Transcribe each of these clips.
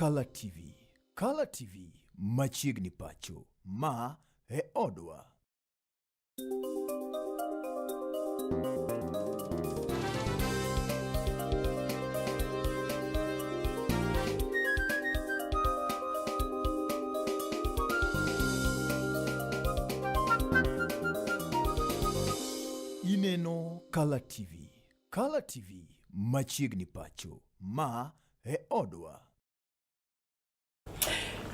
Color TV. Color TV machiegni pacho. Ma e odwa. Ineno Color TV. Color TV machiegni pacho. Ma e odwa.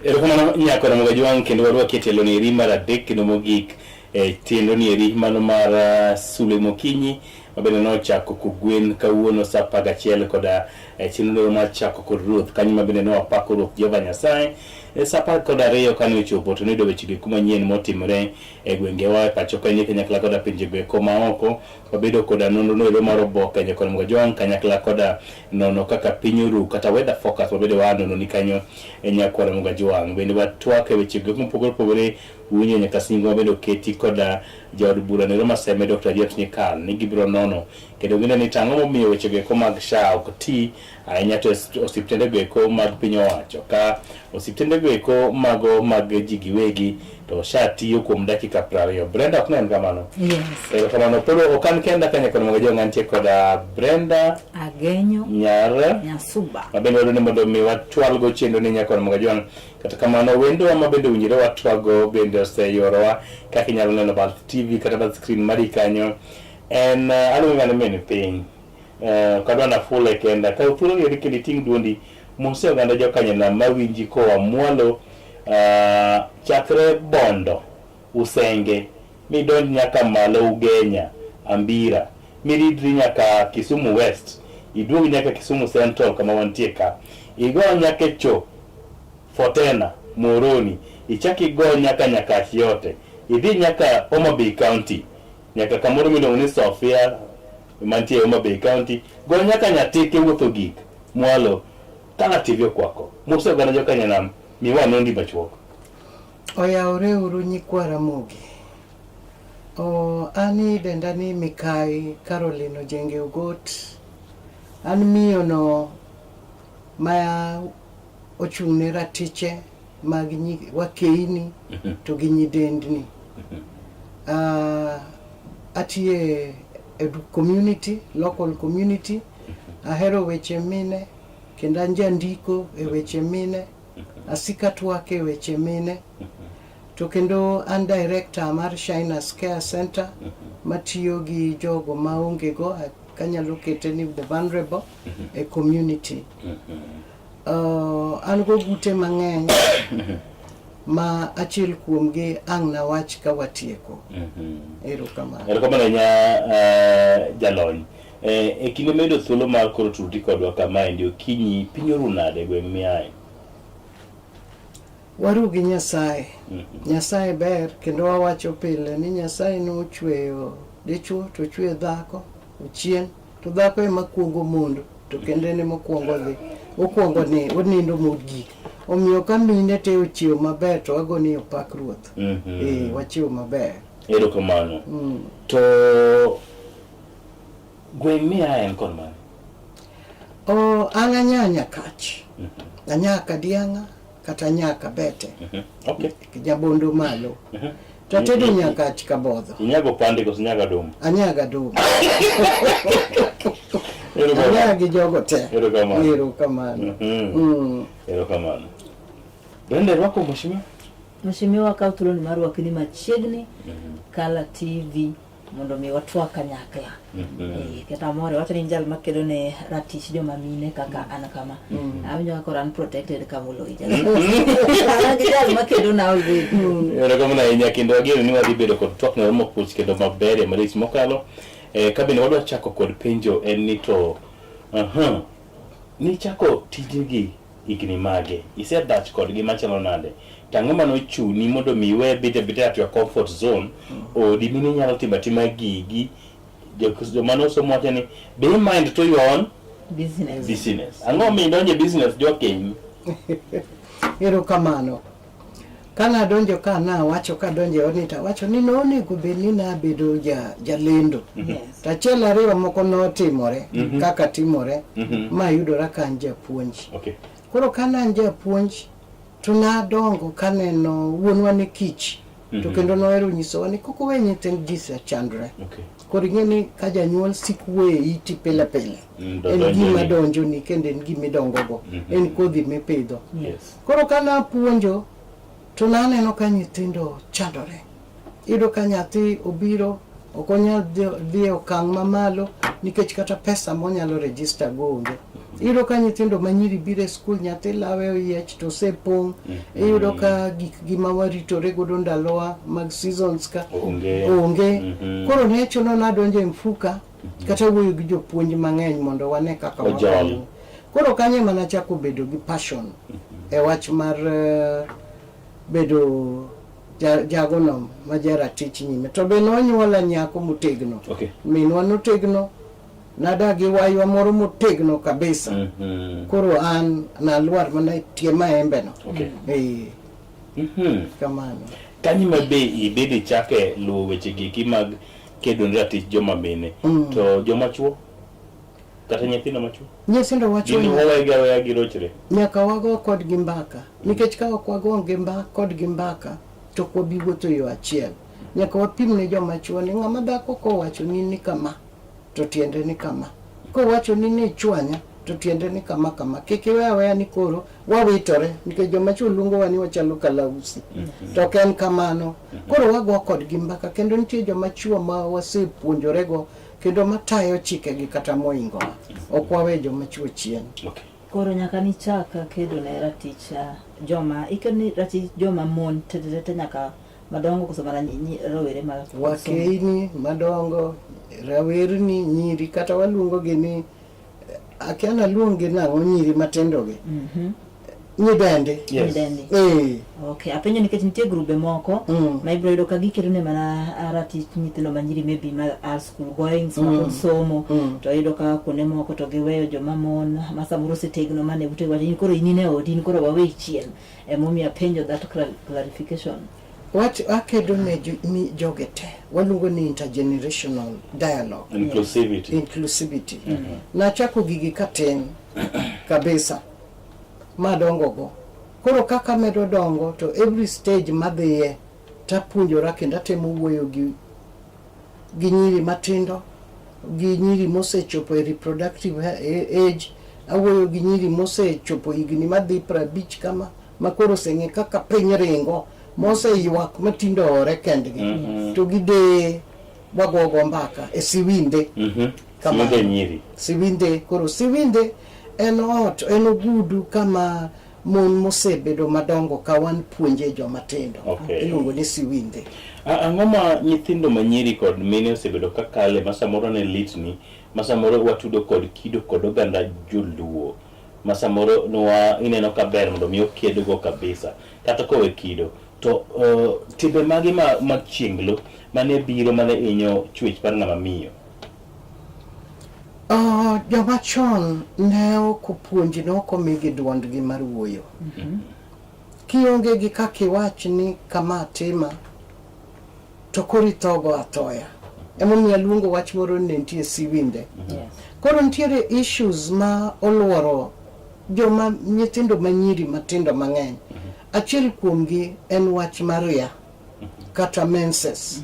Erokamano nyako na Mogajwang kendo wadwa ketelo ni eri mar adek kendo mogik tiendo ni eri mano mar Sule Mokinyi mabende nochako kogwen kawuono sa 11 koda chenro mar chako kod ruoth kanyo mabende nowapako ruoth Jehova Nyasaye sa 12 kane ochopo to noyudo weche gik manyien motimore e gwengewa pacho kae kanyakla koda pinje gweko maoko wabedo koda nonro noero mar oboke nyako na Mogajwang kanyakla koda nono kaka piny oru kata weather forecast wabedo wanono ni kanyo nyako na Mogajwang bende watwak e weche gik mopogore unye nyaka singo wabedo keti koda jaod bura ne Roma Seme Dr. James Nyikal ni gibiro nono kendo gine ni tang'o momiyo weche geko mag SHA ok ti ahinya to osiptende geko mag piny owacho ka osiptende geko mago mag ji giwegi to SHA tiyo kuom dakika 20. Brenda ok nen kamano? Yes. Kamano pero okan kenda kanya kono Mogajwang antie koda Brenda Agenyo Nyasuba mabende wadwa ni mondo mi watwalgo chendo ni nyako na Mogajwang kata kamano wendo mabende winjire watwago bende oseyorowa kaka inyalo neno Balt TV kata bal screen mari kanyo en aluongane mene piny kadwa na fule kenda ka uthulo yeri kendo ting duondi mose oganda jokanyana mawinji koa mwalo chakre Bondo Usenge midonj nyaka malo Ugenya Ambira miridri nyaka Kisumu West iduog nyaka Kisumu Central kama wantie ka igo nyaka cho Fotena Moroni ichaki go nyaka yote idhi nyaka Homa Bay County nyaka kamoro miluongo ni Sofia mantie Homa Bay County go nyaka Nyatike wuotho gik mwalo Color TV kwako mose oganda jokanyana miwa nondi machuok Oyaure uru nyikwara Mogi. Ani dendani Mikai Caroline Ojenge Ogot. An miyo no maya ochung'ne ratiche mag wakeini to gi nyidendni. Atie community, local community. Ahero weche mine kendo anjandiko e weche mine. Asika twake e weche mine. To kendo an director mar Shiners Care Center matiyo gi jogo maonge go kanyalo kete ni the vulnerable a community. An go gute mang'eny ma achiel kuomgi ang' na wach ka watieko. Erokamano. Erokamano nya jalony. E kinde medo thuolo mar koro tuti kodwa kama endi Okinyi piny oru nade gweng' miaye? Waru gi Nyasaye. Nyasaye ber kendo wawacho pile ni Nyasaye no chweyo dichuo to chweyo dhako uchien to dhako ema kuongo mondo to kende ne mokuongo dhi okuongo ni onindo mogik omiyo ka mine te ochiew maber to agoni opak ruoth. Wachiew maber. Erokamano. To gweng' miaye en kon mane? Ang'anya kach. Anyaka dianga kata nyaka bete. Okay. Jabondo malo. Tatedo nyaka chikabodho. Inyago pande ko sinyaga dum. Anyaga dum. Anyaga jogo te. Erokamano. Erokamano. Brenda wako mheshimiwa? Mheshimiwa kautulo ni maru wakini machiegni Color TV mondo mi watwa kanyakla. Keta more watu ni njal makedo ne ratich joma mine kaka ana kama. Aminyo wako unprotected kamulo ijal. Njal makedo na uzi. Erokamano inya kendo agiro ni wadhi bedo kod twak na mokuch kendo maber malich mokalo. Kabine wadwa chako kod penjo en ni to ni chako tijigi igni mage isedach kod gi machalo nade tang'o mano chuni mondo miwe bite at your comfort zone odi mini nyalo timatima gigi jomano somo wacho ni be mind to your own business ang'o mi donje business jokeny? Erokamano. Kana donjo kana wacho ka donje onita wacho ni no onego bed ni nabedo jalendo. Tachiel ariyo moko notimore kaka timore ma yudora kan japuonj. Okay. Koro kana japuonj to nadongo kaneno wuonwa ne kich to kendo noero nyisowa ni koko we nyithind ji chandre. Okay. Koro ing'eni ka janyuol sik we iti pile pile. En gima donjo ni kendo en gima idongogo. En kodhi mipidho. Yes. Koro kana puonjo to naneno ka nyithindo chandore. Iyudo ka nyathi obiro ok onyal dhi e okang' mamalo nikech kata pesa monyalo register go onge. Iyudo ka nyithindo manyiri biro e skul nyathi lawe oyiech to osepong'. Iyudo ka gik gima waritore godo ndalowa mag seasons ka onge. Koro ne chuno nadonjo e mfuka kata wuoyo gi jopuonj mang'eny mondo wane kaka wakonyo. Koro kanye mana chako bedo gi passion e wach mar bedo jagono ma jaratich nyime. To be nonyuola nyako motegno. Okay. Minwa notegno. Nadagi waywa moro motegno kabisa. Koro an naluar mana tie maembe no. Okay. Kamano. Kanyi mabe ibede chake luwo weche giki mag kedo ratich joma mine. To joma chuo? Kata nyithindo machuo? Nyithindo wachuo. Gini wawegaweya girochre? Nyaka wago kod gimbaka. Nikech ka ok wago kod gimbaka to kwabi wuotho yo achiel. Nyaka wapim ne joma chuo ni ng'ama dhako kowacho ni kama to tiende ni kama. Kowacho ni chwanya to tiende ni kama kama. Kiki wewe ni koro wawitore nikech joma chuo luongo wani wachalo kalausi. To ken kamano. Koro wago kod gimbaka kendo nitie joma chuo ma wasepuonjorego kendo matayo chike gi kata moingo. Ok wawe joma chuo chien. Okay. Koro nyaka ni chaka kedo ne ratich joma ikani ratich joma mon tete nyaka madongo kusomana rawere ma wakeini madongo rawerni nyiri kata waluongo gi ni akiana luonge nang'o nyiri matendo gi nyidende. Yes. Okay, apenjo nikech nitie grube moko ma ibro yudo ka giketo ne mana ratich nyithindo manyiri maybe ma school going somo to yudo ka kuonde moko to giweyo joma mon ma samoro setegno mane ute wadi koro inine odin koro wawe chien emomi apenjo that clarification. What akedo ne jogete waluongo ni intergenerational dialogue. Inclusivity. Nachako gigi katin kabisa madongo go. Koro kaka medo dongo to every stage madhiye tapuonjora kendo atemo wuoyo gi nyiri matindo, gi nyiri mosechopo e reproductive age, awuoyo gi nyiri mosechopo higni madhi 50 kama makoro seng'e kaka piny ringo mose ywak matindore kendgi to gide wagogo mbaka e siwinde. Siwinde nyiri. Siwinde, koro siwinde en ot, en ogudu kama mon mosebedo madongo ka wan puonje joma tindo. Iluongo ni siwinde. Ang'oma nyithindo manyiri kod mine osebedo kakale masamoro ne litni, masamoro watudo kod kido kod oganda joluo. Masamoro nwa ineno kaber mondo mi okedogo kabisa. Kata kowe kido. To tibe magi machienglo mane biro mane inyo chwech par ng'ama miyo. Joma chon ne okupuonji ne okomigi duondgi mar wuoyo. Kionge gi kaka iwach ni kama tima to koro ithogo athoya. Emomiyo aluongo wach moro ne nitie siwinde. Koro nitiere issues ma oluoro joma nyithindo manyiri matindo mang'eny. Achiel kuomgi en wach maria kata menses.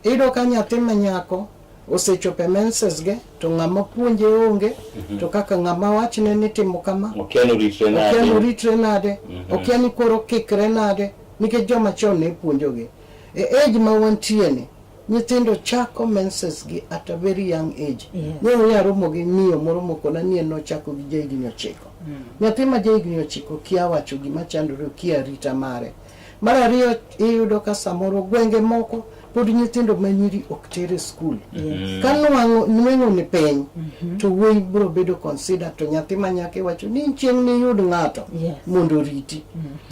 Iyudo ka nyathi manyako osechope menses ge to ng'ama puonje onge to kaka ng'ama wachne ni timo kama okiano ritre nade okiani koro kikre nade nikech joma chon ne puonjoge e age ma wantieni. Nyithindo chako menses gi at a very young age. Ne yaromo gi miyo moro mokona ni no chako gi jahigni 9. Nyathi ma jahigni 9 kia wacho gima chandore kia rita mare. Mar ariyo iyudo ka samoro gwenge moko pod nyithindo manyiri ok tere skul. Ka nweng'o ni piny to wuoyi biro bedo consider to nyathi manyake wacho ni chieng' ni yud ng'ato mondo riti.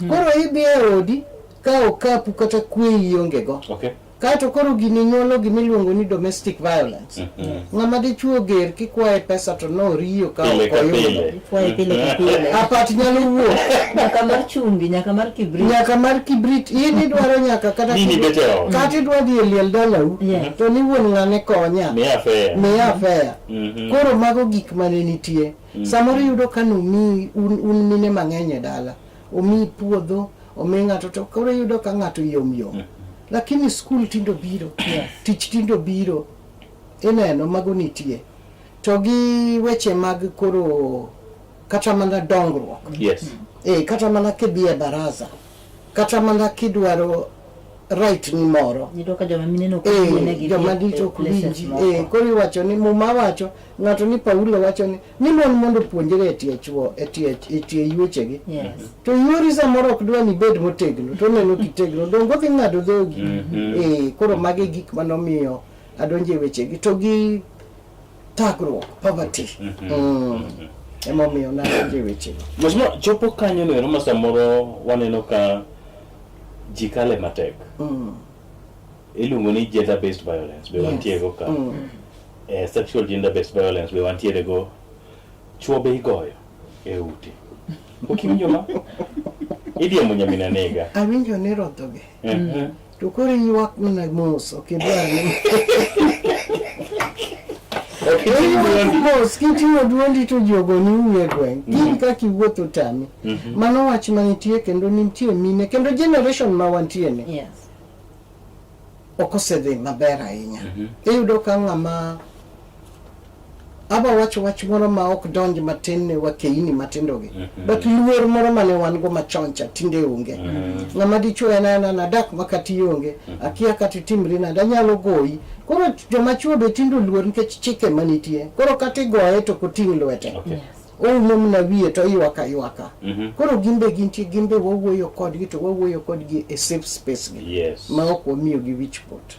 Koro ibi e odi ka okapu kata kwe ionge go. kato koro gini nyuolo gimiluongo ni domestic violence. Ng'ama dichuo ger kikwaye pesa to no riyo ka okoyudo. Ikwaye pile ka pile. Apat nyalo wuok. Nyaka mar chumbi, nyaka mar kibrit. Nyaka mar kibrit. In idwaro nyaka kata kata idwa dhi e liel dalau. To ni wuon ng'ane konya. Miya fea. Koro mago gik mane nitie. Samoro yudo ka nomi un mine mang'eny e dala. Omi puodho, omi ng'ato to koro yudo ka ng'ato yom. Lakini skul tindo biro, tich tindo biro, ineno mago nitie. To gi weche mag koro kata mana dongruok. Kata mana kidhie baraza. Kata mana kidwaro right ni moro. Nido ka joma mine no kuwinegi. Joma dito kuwinji. Koro iwacho ni muma wacho, ng'ato ni Paulo wacho ni mon mondo puonjre etie chuo, etie yuechegi. To yuori samoro ok dwa ni bed motegno, to neno kitegno, dongo dhi ng'ado dhogi. Koro magi gik manomiyo adonje wechegi. To gi tagruok, poverty. Emomiyo nadonje wechegi. Mosmo chopo kanyo no ero samoro waneno ka jikale matek. Iluongo ni gender based violence be wantie go ka. Sexual gender based violence be wantie go. Chuo be igoyo e ute. Okiwinjo ma? Idiemo nyamina nega. Awinjo ni rodhoge. To koro ywak mana mos, ok idwar ni. Mos kitimo duondi to jogo ni uwe gweng. Gin kaka iwuotho tami. Mano wach manitie kendo nitie mine kendo generation ma wantie ni. Okosedhi maber ahinya. Iyudo ka ng'ama aba wach moro ma ok donj matin ne wakeini matindogi. But luor moro mane wan go machoncha tinde onge. Ng'ama dichuo na dak makati onge. Akia kati timri na danyalo goyi. Koro joma chuo be tindo luor nikech chike manitie. Koro kati goye to koting' lwete. Oumo na wiye to ywaka. Koro gimbe wawuoyo kodgi to wawuoyo kodgi a safe space gi. Ma ok wamiyo gi wich pot.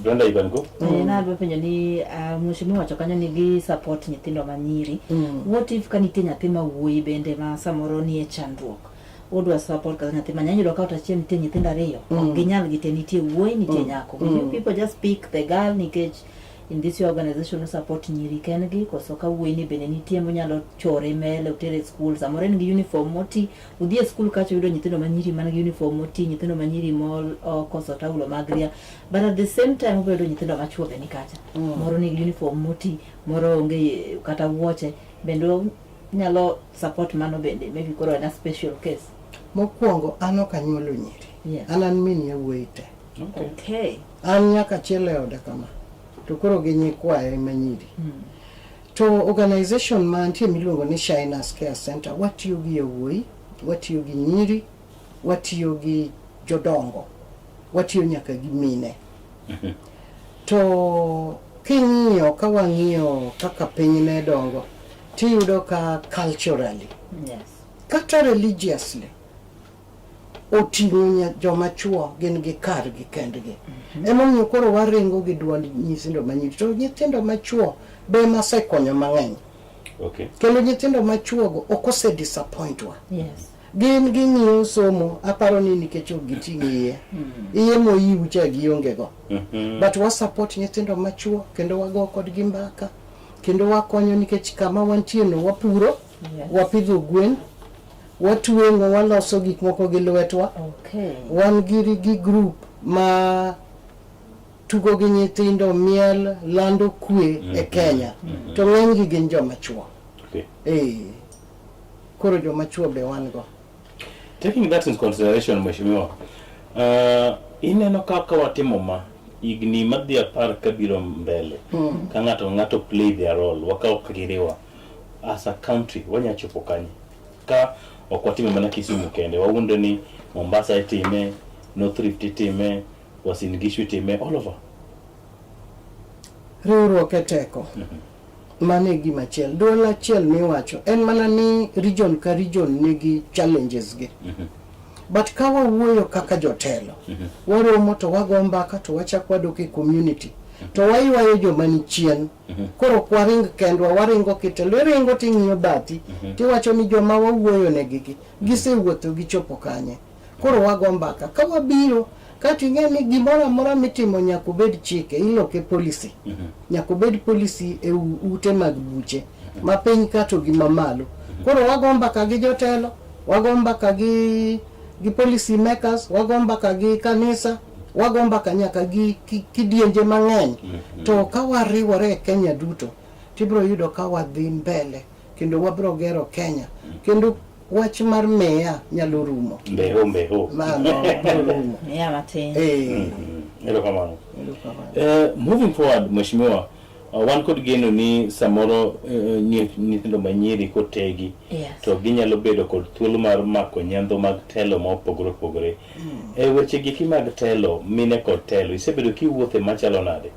Brenda Ivango. Na penjo ni mheshimiwa wacho kanyo ni gi support nyithindo manyiri. What if kanite nyathi ma wuoyi bende ma samoro ni e chandruok? Odwa support kaza nyathi manyiri do ka utachie nitie nyithindo ariyo. Ginyal gite nitie wuoyi nitie nyako. You people just pick the girl nikech in this organization no support nyiri kengi koso ka wuoyi ni bende nitie monyalo chore mele utere school samoro ni uniform moti udhie school kacho yudo nyithindo manyiri man gi uniform moti nyithindo manyiri mol koso taulo magria but at the same time ubedo nyithindo machuo be ni kacha moro ni uniform moti moro onge kata wuoche bendo nyalo support mano bende maybe koro na special case. Mokwongo ano kanyuolo nyiri. Anan min ya wuoyi te. Okay. An nyaka chiele oda kama. To koro gi nyikwaye manyiri. To organization ma antie miluongo ni Shiners Care Center watiyo gi yawuoyi, watiyo gi nyiri, watiyo gi jodongo, watiyo nyaka gi mine. To king'iyo ka wang'iyo kaka piny ne dongo, tiyudo ka culturally, kata religiously, oting'o joma chuo gin gi kargi kendgi. Emomiyo koro waringo gi duond nyithindo manyiri. To nyithindo machuo be masekonyo mang'eny. Kendo nyithindo machuo go ok ose disappoint wa. Gin ging'iyo somo, aparo ni nikech ok giting'o iye moyiw cha gionge go. But wa support nyithindo machuo kendo wago kodgi mbaka. Kendo wakonyo nikech kama wantie no wapuro, wapidho gwen, watuengo waloso gik moko gi lwetwa. Wan gi group ma tugo gi nyithindo miel lando kwe e Kenya. To ng'eny gi gin joma chuo. Koro joma chuo be wan go. Taking that into consideration, mheshimiwa, ineno kaka watimo ma igni madhi apar kabiro mbele. Ka ng'ato play their role, wakaw kagiriwa as a country wanyachopo kanye. Ka okwatime mana Kisumu kende, wawundo ni Mombasa itime, North Rift itime, Uasin Gishu itime, all over. Riwruok e teko. Mane gima chiel. Duol achiel miwacho. En mana ni region ka region nigi challenges gi. But ka wawuoyo kaka jotelo, waromo to wago mbaka to wachak wadok e community. To waywayo joma ni chien. Koro kwaring kendwa waringo kitelo ringo ting'iyo bati. Tiwacho ni joma wawuoyo ne gigi. Gisewuotho gichopo kanye. Koro wago mbaka. Ka wabiro Kati ng'e ni gimoro amora mitimo nyaka obed chike, iloke policy. Nyaka obed policy e ute mag buche, ma piny kato gi mamalo. Koro wago mbaka gi jotelo, wago mbaka gi policy makers, wago mbaka gi kanisa, wago mbaka nyaka gi kidienje mang'eny. To ka wariwore e Kenya duto, tibro yudo ka wadhi mbele, kendo wabro gero Kenya. Kendo wach mar meya nyalo rumo. Mbeho. Yeah, Martin. Moving forward, Mheshimiwa, wan kod geno ni samoro nyithindo manyiri kotegi to ginyalo bedo kod thuolo mar mako nyandho mag telo ma opogore opogore. Weche giki mag telo, mine kod telo, isebedo kiwuothe machalo nade?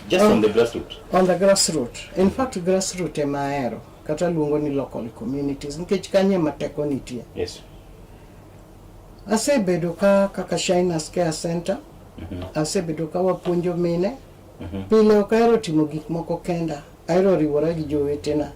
Just on the grassroots. On the grassroots. In fact, grassroots ema ahero. Kata luongo ni local communities. Nikech kanye mateko nitie. Yes. Asebedo kaka Shyness Care Center. Asebedo ka wapuonjo mine. Pile ok ahero timo gik moko kenda. Ahero riwora gi jowetena.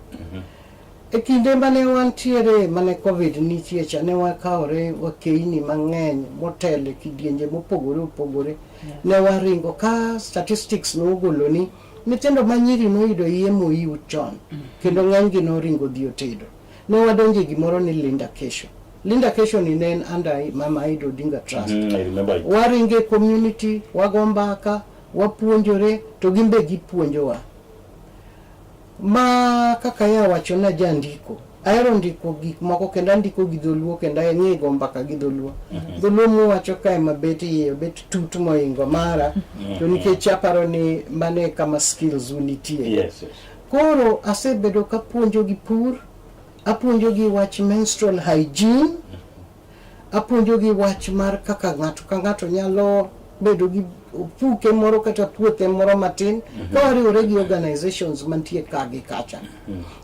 E kinde mane wantiere mane COVID nitie cha ne wakawre wakeini mang'eny motelo kidienje mopogore opogore. Ne waringo ka statistics no ogolo ni nyithindo manyiri noyudo yemo iu chon. Kendo ng'enygi noringo dhi otedo. Ne wadonje gimoro ni Linda Kesho. Linda Kesho ni ne under Mama Ida Odinga Trust. I remember. Waringe community, wagombaka, wapuonjore, to gimbe gipuonjowa. Ma kaka ya wacho na jandiko. Ahero ndiko gik moko kenda ndiko gi dholuo kenda ng'e go mbaka gi dholuo. Dholuo mu wacho kae mabeti bet tut moingo mara. To nikech aparo ni mane kama skills unitie. Yes. Koro asebedo ka puonjo gi pur, apuonjo gi wach menstrual hygiene, apuonjo gi wach mar kaka ng'ato nyalo bedo gi puke moro kata puothe moro matin, ka wariwore gi organizations mantie ka gi kacha.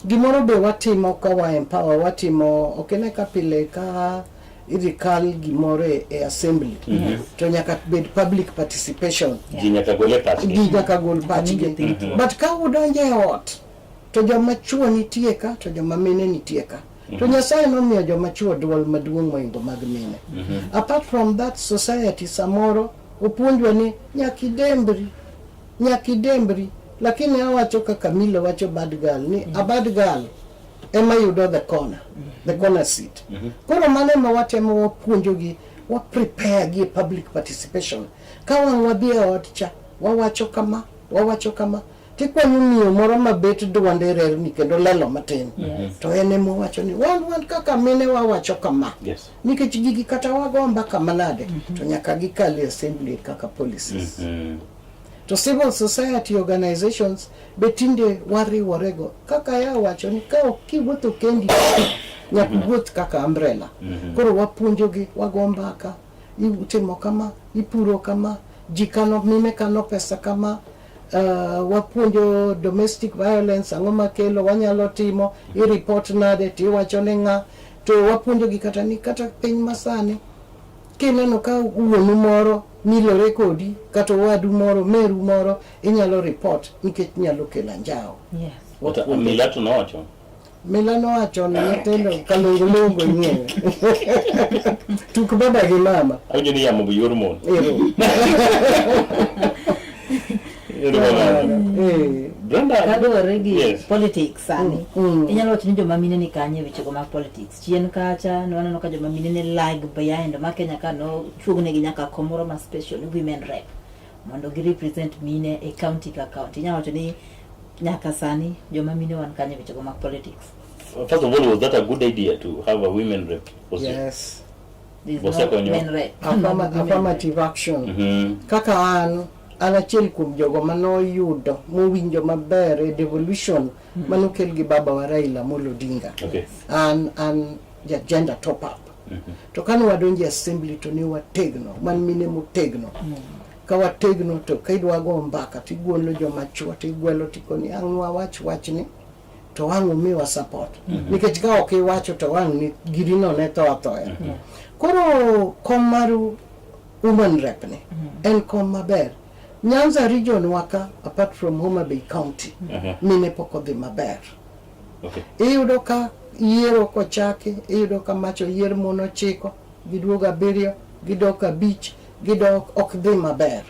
Gimoro be watimo ka wa empower, watimo okene ka pile ka idikal gimoro e assembly. To nyaka bed public participation. Ji nyaka gole pachgi. Ji nyaka gol pachgi. But ka udonje e ot, to joma chuo nitie ka, to joma mine nitie ka. To Nyasaye nomiyo joma chuo duol maduong' moingo mag mine. Apart from that, society samoro upuonjwa ni nyakidembri, lakini awacho kaka Milo wacho bad girl ni a bad girl ema yudo the corner seat. Koro mane ma watemo wapuonjogi, wa prepare gi public participation. Ka wadhi e ot cha, wawacho kama tikwanyo miyo moro mabet duonde rerni kendo lelo matin. To ene mo wacho ni wan kaka mine wawacho kama. Nikech gigi kata wagomba kama nade, to nyaka gikali assembly kaka policies. To civil society organizations betinde wariworego. Kaka ya wacho ni ka kiwuotho kendi nyaka wuoth kaka umbrella. Koro wapuonjogi, wagombaka, itimo kama, ipuro kama, jikano mine kano pesa kama. Wapuonjo domestic violence, ang'o makelo, wanyalo timo, i-report nade, tiwacho ne ng'a, to wapuonjo gi kata piny masani, kineno ka wuonu moro milore kodi, kata wadu moro, meru moro, inyalo report, nikech nyalo kelo anjao. Yes. Milato nowacho? Milano wacho ni nyithindo kalongo ng'eyo. Tuk baba gi mama. Awinjo ni yamo bi yor mon. Brenda, kaluwore gi politics sani, inyalo wacho ni joma mine ni kanye wechego mag politics. Chien kacha waneno ka joma mine ni lag behind ma Kenya ka no chuognegi nyaka komoro ma special women rep mondo gi represent mine e county ka county. Inyalo wacho ni nyaka sani joma mine wan kanye wechego mag politics. First of all, was that a good idea to have a women rep? Yes. Women rep. Affirmative action. Kaka an achiel kuom jogo manoyudo mowinjo maber e devolution manokel gi baba wa Raila Amolo Odinga. An gender top up. To kane wadonje assembly to ne wategno, man mine motegno. Ka wategno to kaidwa go mbaka tigwelo joma chuo tigwelo tikoni ang'wa wachni to wang' umiwa support. Nikech ka ok iwacho to wang' ni girino ne thoya. Koro kom maru woman rep ni en kom maber. Nyanza region waka, apart from Homa Bay County, mine poko dhi maber. Iyudo ka yiero kochaki, iyudo ka macho yier mono chiko, giduoga 7, gidoka 5, gidok ok dhi maber.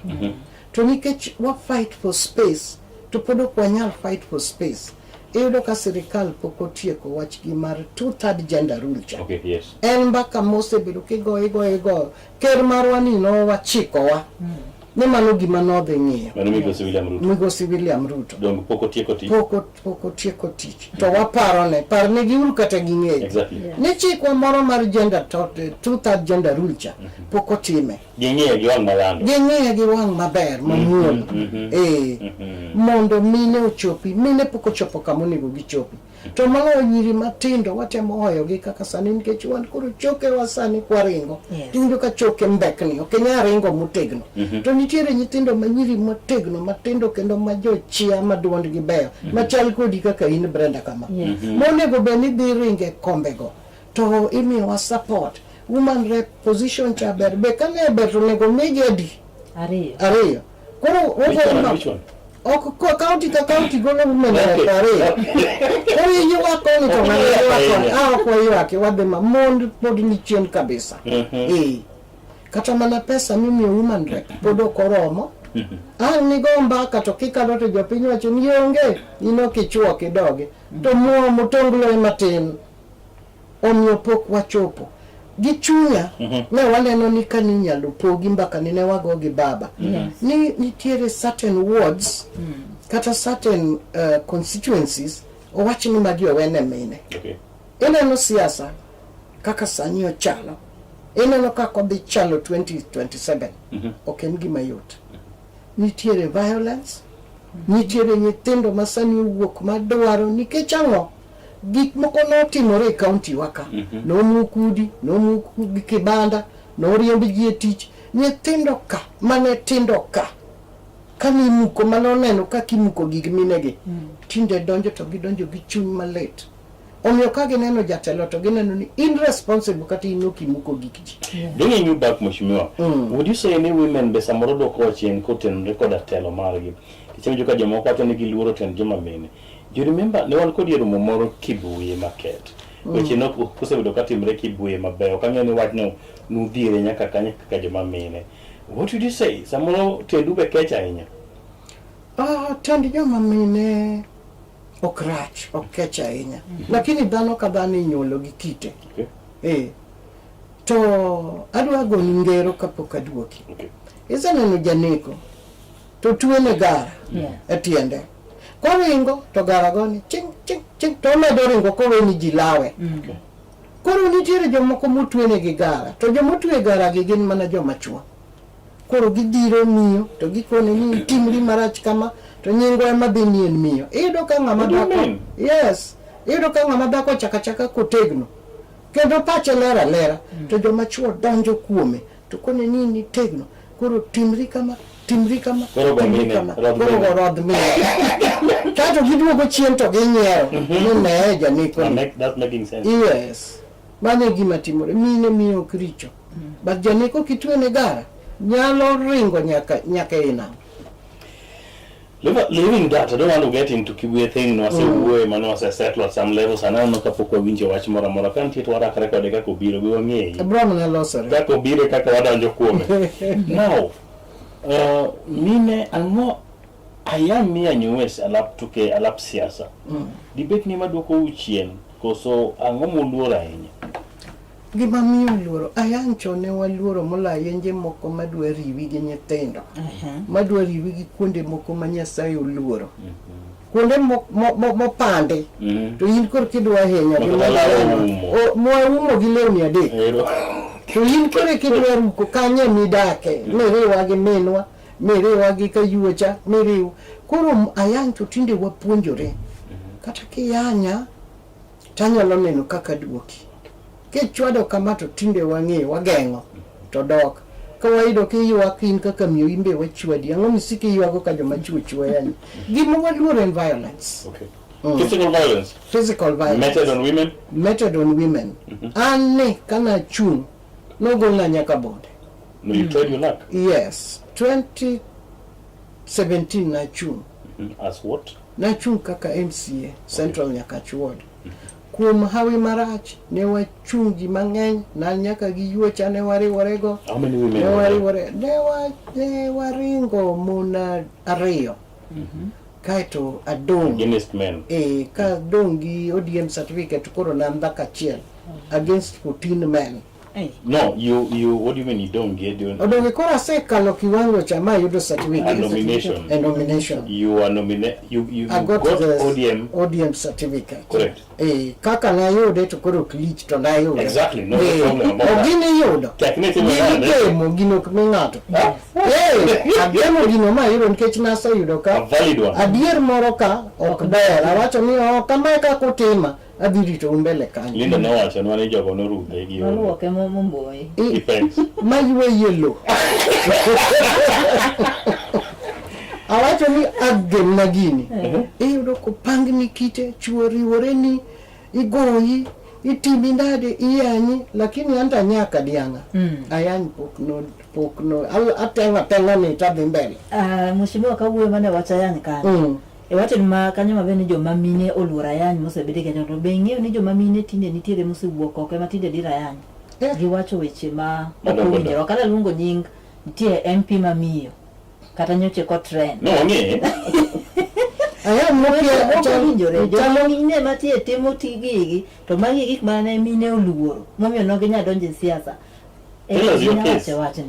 To nikech wa fight for space, to pod ok wanyal fight for space, iyudo ka sirikal pok otieko wachgi mar 2/3 gender rule cha. Okay, yes. En mbaka mosebedo kigoyo ker marwa ni nowachikowa ni mano gima nodhi ng'iyo. Mano Migosi William Ruto. Dongo pok otieko tich. Pok otieko tich. To waparone, parne giuru kata ging'eyo. Exactly. Ni chikwa moro mar gender 2/3 gender rule cha pok otime. Ging'eyo gi wang' malando. Ging'eyo gi wang' maber mamuol. Mondo mine ochopi, mine pok ochopo kama onego gichopi. To maloyo nyiri matindo watemo hoyogi kaka sani nikech wan koro choke wa sani kwaringo. Tingo ka choke mbekni, ok nya ringo motegno. To nitiere nyithindo ma nyiri motegno matindo kendo ma jochia ma duondgi beyo. Machal kodi kaka in Brenda kama. Monego beni dhi ringe kombego. To imiwa support. Woman rep position cha ber. Be kane ber to nego migi adi? Ariyo. Koro Which one? Ko county ka county golo women rep ariyo. Koro ywako ni to ng'ayo kwa ywake wadhi ma mond pod ni chien kabisa. Kata mana pesa mimi woman rep pod ok oromo. Nigo mbaka to kikalo to jopiny wacho ni onge ino kichuo kidoge to muomo tonglo matin. Omiyo pok wachopo. Gichunya ne waneno ni kani nyalo pogi mbaka ne wago gi baba. Ni nitiere certain wards kata certain constituencies owachi ni magi owene mine. Ineno siasa kaka sani ochalo. Ineno kaka odhi chalo 2027. Ok en gima yot. Nitiere violence. Nitiere nyithindo masani wuok madwaro nikech ang'o gik moko notimore e county waka. Nomukudi, nomukugi kibanda, noriemb ji e tich. Nyithindo ka, mane tindo ka. Kani muko manoneno kaka imuko gig minegi. Tinde donjo to gidonjo gi chuny malet. Omiyo ka gineno jatelo to gineno ni irresponsible kata inoki muko gik ji. Bringing you back, Mheshimiwa, would you say any women be samoro doko chien koten record telo margi? Kichemo joka jomoko wacho ni giluoro ten joma mine. Do you remember ne wan kod yeromo moro Kibuye market? Weche no kosebedo katimre Kibuye maber. Kang'eyo ni wachno nudhiere nyaka kanyo kaka joma mine. What would you say? Samoro tendu be kech ahinya. Tend joma mine ok rach, ok kech ahinya. Lakini dhano ka dhano inyuolo gi kite. To adwa goni ngero kapok aduoki. Iseneno janeko to tuene gara e tiende. Koringo to gara goni ching to medo ringo koweni ji lawe. Koro nitiere jomoko motuene gi gara, to jomotue gara gi gin mana joma chuo. Koro gidhiro miyo to gikone ni timri marach kama to nyingo ema dhi nien miyo. Iyudo ka ng'ama dhako. Yes. Iyudo ka ng'ama dhako chaka kotegno. Kendo pache lera. To joma chuo donjo kuome. To kone ni tegno. Koro timri kama. Koro rodh mine. Kato giduogo chien to ginyiero. Nine janeko. That's making sense. Yes. Mane gima timore. Mine miyo kricho. But janeko kituene gara. Nyalo ringo nyaka ina. Leaving that, I don't want to get into Kibuye thing. No, say we mano say settle at some levels. And I don't know kapoko winje watch mora can't it wara kareka deka kubiro biwa ngei. Abraham na losere. Kako biro kaka wadanjo kuome. Now, mine ango ayam mi anyues alap siasa. Debate ni maduoko uchien koso ango muluora hinya. Gima miyo luoro ayancho ne waluoro molayo nje moko madwa riwi gi nyithindo. Madwa riwi gi kuonde moko ma Nyasaye oluoro. Kuonde mopande. To in kor kidwa henya gi mo gi lewni adek. To in kor kidwa ruko kanye midake. Miriwa gi minwa, miriwa gi kayuocha, miriwa. Koro ayancho tinde wapuonjore. Kata kiyanya tanyalo neno kaka duoki. Kichwado kama to tinde wang'e wageng'o to dok kawaida kiyuak in kaka miyo imbe wachwadi ang'o misiki yuago ka joma chuo yani gima waluoro in violence. Physical violence meted on women ane kana chung nogolna nyaka bonde. No, you tried your luck. Yes, 2017 na chung. As what? Na chung kaka MCA Central Nyakachuod. kuom hawi marach ne wachungi mang'eny na nyaka gi yuocha ne wariworego. How many women? Ne wariwore ne waringo mon 2. Kaito adong Against men. ka dong gi ODM certificate koro nan dhaka achiel against 14 men. No, you. What do you mean you don't get doing? Odong koro asekalo kiwango cha mayudo certificate. A nomination. A nomination. You are nominated. You I got the ODM certificate. Correct. Kaka na yude to koro klich to na yude. Exactly. No problem about that. Ogini yudo. Technically, Gino gino kmingato. Agemo gino ma yudo nikech nasa yudo a ka. valid one. Adier moro ka ok ber. Awacho ni kama ka kutima abiri to umbele kanyo. Linda no wacho no ne jogo no rude gi. Maluoke momboy. Depends. Maywe yelo. Awacho ni agem na gini. Iyudo kopangni kite chuo riwore ni igoyi itimi ndade iyanyi lakini anta nyaka dianga. Ayany pokno atenga ni tabi mbele. Mheshimiwa Kawuoyo mane wachayany kanyo. Wacho ni ma kanyo mabene joma mine oluora yany mosebede Kenya to be ing'eyo ni joma mine tinde nitiere mosewuok oko ema tinde dira yany. Giwacho weche ma ok owinjore. Kata luongo nying nitie MP mamiyo kata nyoche ko trend. No, ng'e. Ayany mopia owinjore joma mine matie timo tigigi to magi gik mane mine oluoro momiyo no ginya donjo e siasa.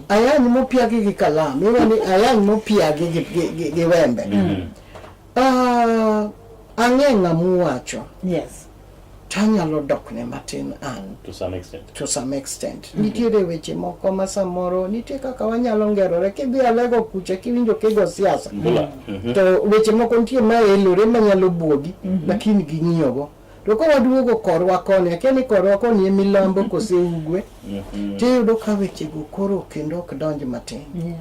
Ayany mopia gi kalam. Iwani ayany mopia gi wembe. Ang'enga muwacho. Yes. Tanyalo dokne matin an. To some extent. Nitiere weche moko ma samoro nitie kaka wanyalo ngerore kibi alego kuche kiwinjo kigo siasa. To weche moko nitie ma elore manyalo buogi lakini ging'iyogo. To ko waduogo korwa koni akeni korwa koni e milambo kose ugwe. Tiyudo ka weche go koro kendo ok donj matin. Yes.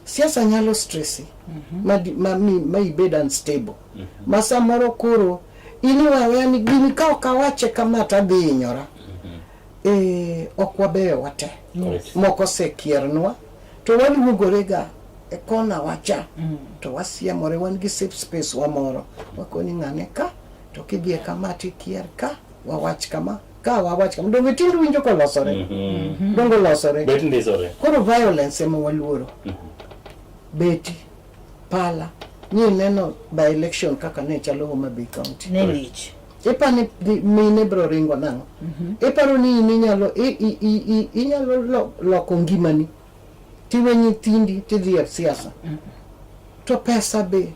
Siasa nyalo stressi. Ma ibed unstable. Masa moro koro ini wawe ni gini ka okawache kama tabi inyora. Okwabeyo wate. Moko sekiernwa. To waluogorega e kona wacha. To wasiemore wan gi safe space wamoro. Wakoni ng'ane ka. To kibie kama tikier ka. Wawach kama. Ka wawach kama. Donge tindu winjo ko losore. Dongo losore. Beti ndisore. Koro violence ema waluoro. Beti. Pala. Ni neno by election kaka ne chalo Homa Bay County. Nelich. Epa ni mine bro ringo nango. Eparo ni inyalo loko ngimani. Tiwe nyithindi tidhi e siasa. To pesa be.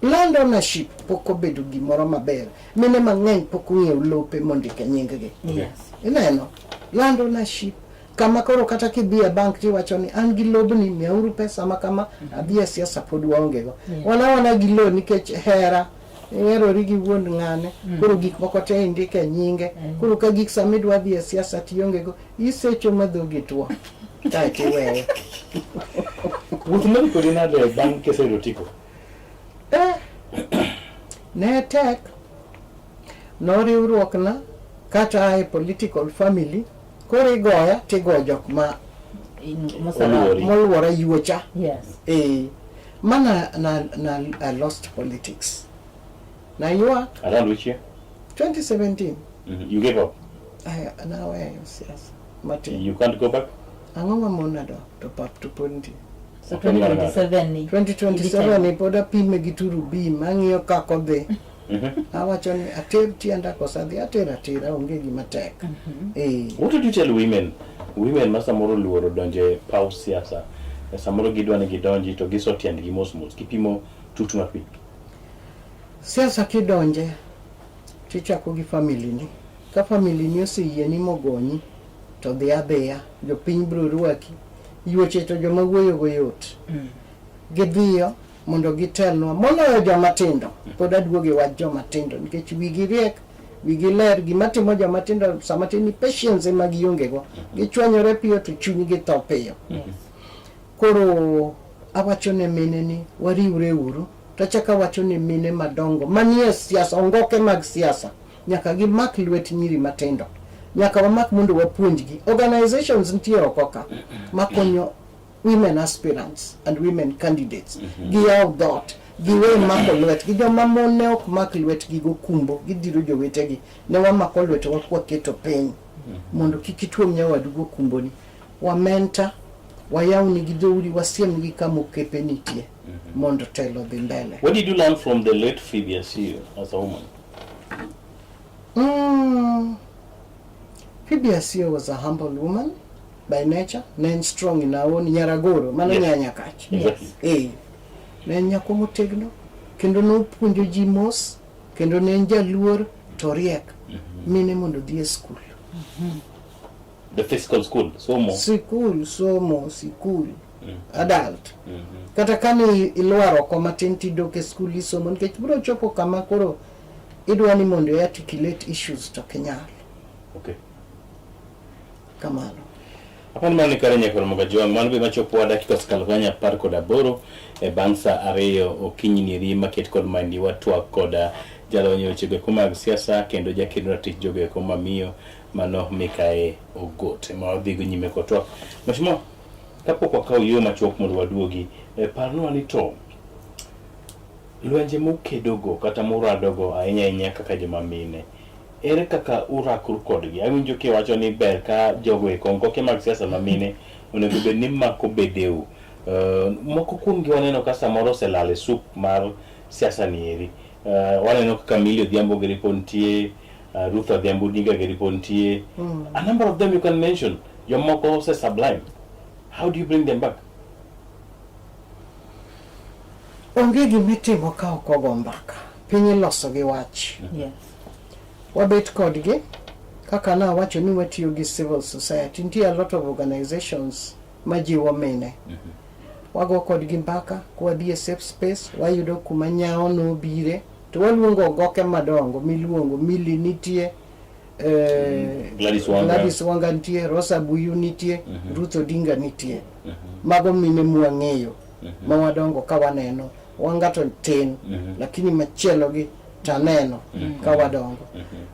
Land ownership poko bedo gimoro maber. Mine mang'eny poko ng'eyo lope mondike nyinggi. Yes. Ineno. Land ownership. Kama koro kata kibia bank ti wacho ni an gi lobni miauru pesa makama abia siasa pod waongego. Wana gi lo nikech hera ero rigi wuond ng'ane koro gik moko te indike nyinge koro ka gik samidwa dhi e siasa tiongego isecho madhogi tuo tai tiweyo. Wuotho kodi nade bank kese tiko. Ne tek noriwruok na kata e political family koro igoya tigo jok ma moluore yuocha. Yes. Mana I lost politics. Na yuak. Around which year? 2017. You gave up? Now yes. Martin. You can't go back? Angoma monado to pap to pondi. So 2027 ni poda pime gituru bi mang'iyo kako be. Awacho ni ater tienda kosa dhi atera onge gima tek. What did you tell women? Women masa moro luoro donje pau siasa. Samoro gidwane gidonji to giso tiendgi mos kipimo tutu mapi. Siasa kidonje tichako gi family ni. Ka family ni oseyie ni mogonyi to dhi adhiya jopiny bro ruaki. Yuoche to joma wuoyo go yot. Gidhiyo mondo gitelnwa moloyo joma tindo. Pod aduoge wach joma tindo nikech wigi riek, wigi ler gima timo joma tindo sama tini patience ema giongego. Gichwanyore piyo to chunygi tho piyo. Koro awacho ne mine ni wariwre uru. Tachaka wacho ne mine madongo manie siasa ongoke mag siasa nyaka gimak lwet nyiri matindo. Nyaka wamak mondo wapuonjgi. Organizations ntiere okoka makonyo women aspirants and women candidates. Giyaw dot giwe mako lwet gi joma mon ne ok mak lwet gi go kumbo gidiro jowetegi ne wamako lwet wakwa keto piny mondo kik ituom nyawadu go kumbo ni wamenta wayawni gi dhoudi wasiem gi kama okepe nitie mondo telo dhi mbele. What did you learn from the late Phoebe Asio as a woman? Phoebe Asio was a humble woman by nature, nen strong in her own Nyaragoro, mano Yes. nyanya kach. Exactly. Nen nyako motegno, kendo nopuonjo ji mos, kendo nen jaluor to riek. Mine mondo dhi e skul. The physical school, somo. Sikul, adult. Kata kani ilwaro ko matin tidok e skul isomo, nikech biro chopo kama koro idwa ni mondo i articulate issues to kenyal. Okay. Kamano. Apani mani kare nyakoro moga juang mano be machopo wa dakika skalo kanya par koda boro e bangsa areyo okinyi ni rima ket kod mandi watwa koda jalonyo weche ko mag siasa kendo jakedo ratich jogo ko mamiyo mano Mikae Ogot ma wadhigo nyime ko twak. Mheshimiwa, kapok wakaw yo machok mondo waduogi parno ni to lwenje mokedogo kata muradogo ahinya kaka joma mine ere kaka urakur kodgi. Awinjo kiwacho ni ber ka jogo e kongo ke mag siasa mamine onego bed ni mako bedeu. Moko kuom gi waneno ka samoro selale sup mar siasa ni eri. Waneno kaka Emilio Odhiambo geripontie, Ruth Odhiambo Niga geripontie. A number of them you can mention. Your moko se sublime. How do you bring them back? Onge gimitimo ka ok ogo mbaka. Piny iloso gi wach. Yes. Wabet kodgi kaka na wacho ni watiyo gi civil society. Nitie a lot of organizations majiwo mine. Wago kodgi mbaka, kwadhi e safe space, wayudo kuma nyao no bire, to waluongo ogoke madongo miluongo Mili nitie, Gladys Wanga nitie, Rosa Buyu nitie, Ruth Odinga nitie. Mago mine mwang'eyo ma wadongo ka waneno. Wanga to tin, lakini machielo gi taneno ka wadongo.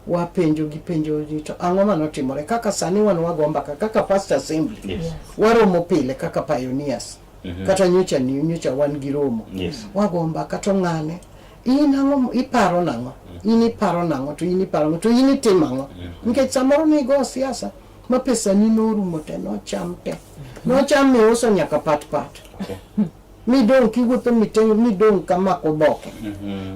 Wapenjo gi penjo ni to ang'o manotimore kaka sani wan wago mbaka kaka First Assembly. Yes. Waromo pile kaka pioneers. Kata nyocha ni nyocha wan gi romo. Yes. Wago mbaka to ng'ane. In ang'o iparo nang'o? In iparo nang'o to in iparo nang'o to in itimo ang'o? Nikech samoro ni go siasa ma pesa ni norumo te no cham te. No cham mi uso nyaka pat. Mi dong kiwuotho mitengo mi dong kama koboke.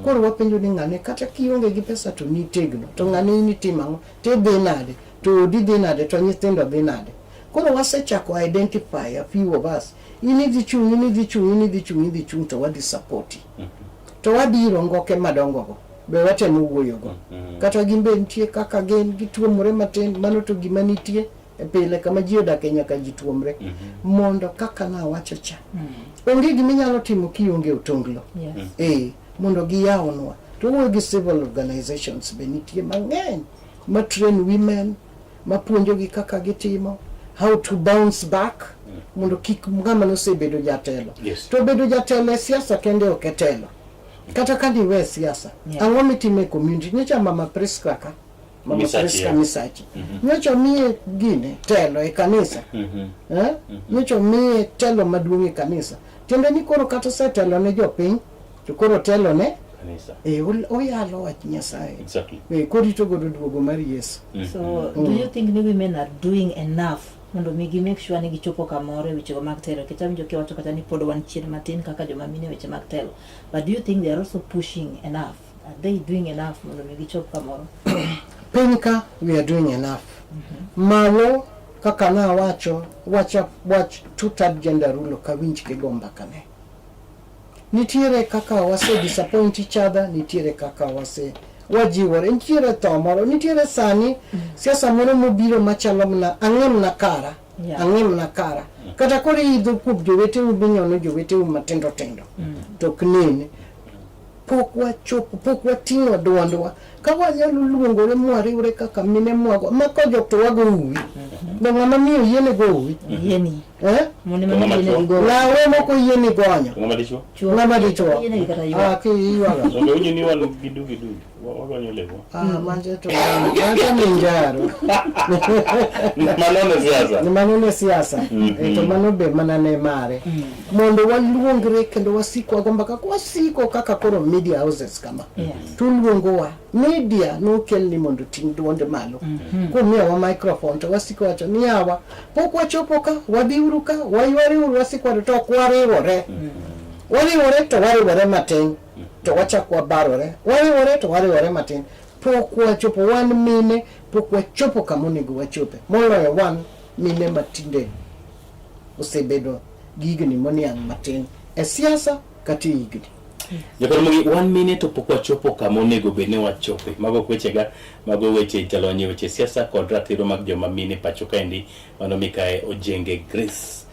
Koro wapenjo ni ng'ane kata kionge gi pesa to ni tegno to ng'ane ni timango te dhi nade to di dhi nade to nyithindo dhi nade. Koro wasechako identify a few of us. Ini dhi chung to wadhi support. To wadiro ngoke madongo go. Be watemo wuoyo go. Kata gimbe nitie kaka gen gituomore matin mano to gima nitie e pile kama ji odak e nyaka ji tuomre mondo kaka na wacho cha. Onge gima nyalo timo kionge otonglo. Yes. Mondo giyawnwa. To wuoyo gi civil organizations be nitie mang'eny ma train women ma puonjo gi kaka gitimo how to bounce back mondo kik ng'ama nosebedo jatelo. Yes. To bedo jatelo e siasa kende ok telo. Kata ka diwe siasa. Ang'o mitime community nyocha mama Priska ka. Mama Priska Misachi. Nyocha miye gine telo e kanisa. Nyocha miye telo maduong' e kanisa. Tiende ni koro kata setelo ne jopiny to koro telo ne Kanisa. Oyalo wach Nyasaye. Exactly. Korito godo duogo mar Yesu. So do you think the women are doing enough mondo migi make sure ni gichopo kamoro weche mag telo? Kitam jo kiwacho kata ni pod wan chien matin kaka joma mine weche mag telo. But do you think they are also pushing enough? Are they doing enough mondo migi chop kamoro? Penka, we are doing enough. Malo kaka na wacho wach two-third gender rule kawinj ke gomba kane. Nitiere kaka wase disappoint each other, nitiere kaka wase wajiwore, nitiere tomoro, nitiere sani siasa moro mobiro machalo mna ang'em na kara. Kata kore idho kup jowete ubinyono jowete matindo tendo. Tok nene. Pok wating'o duondwa. Ka wanyalo luongore mwariwre kaka mine mwago. Mako jok to wago uwi. Ng'ama miyo yiene go uwi. Yeni. Mone mane ne go. La we moko yeni gonyo. Ngama dicho? Ngama dicho? Yene kata yo. Ki yiwaga. So unyi ni wan gidu. Wagonyo lewo. Manje to. Manje minjaro. Manone siasa. Ni manone siasa. To manobe manane mare. Mondo waluongre kendo wasiko agomba wasiko kaka koro media houses kama. Tuluongo wa media no kelni mondo ting duonde malo. Ko miya wa microphone to wasiko wacho ni yawa pok wachopo ka wadhiuru ka waywariuru wasiko to kwariwore. Wariwore to wariwore matin to wachak wabarore. Wariwore to wariwore matin. Pok wachopo wan mine pok wachopo kamonego wachope. Moloyo wan mine matinde osebedo gigni moniang matin e siasa kati higni. Jokoro mugi 1 minute pok wachopo kamonego bene wachope. Mago kwechega, mago weche jalonye weche siasa kod ratiro mag joma mine pacho kaendi mano mikae Ojenge Grace.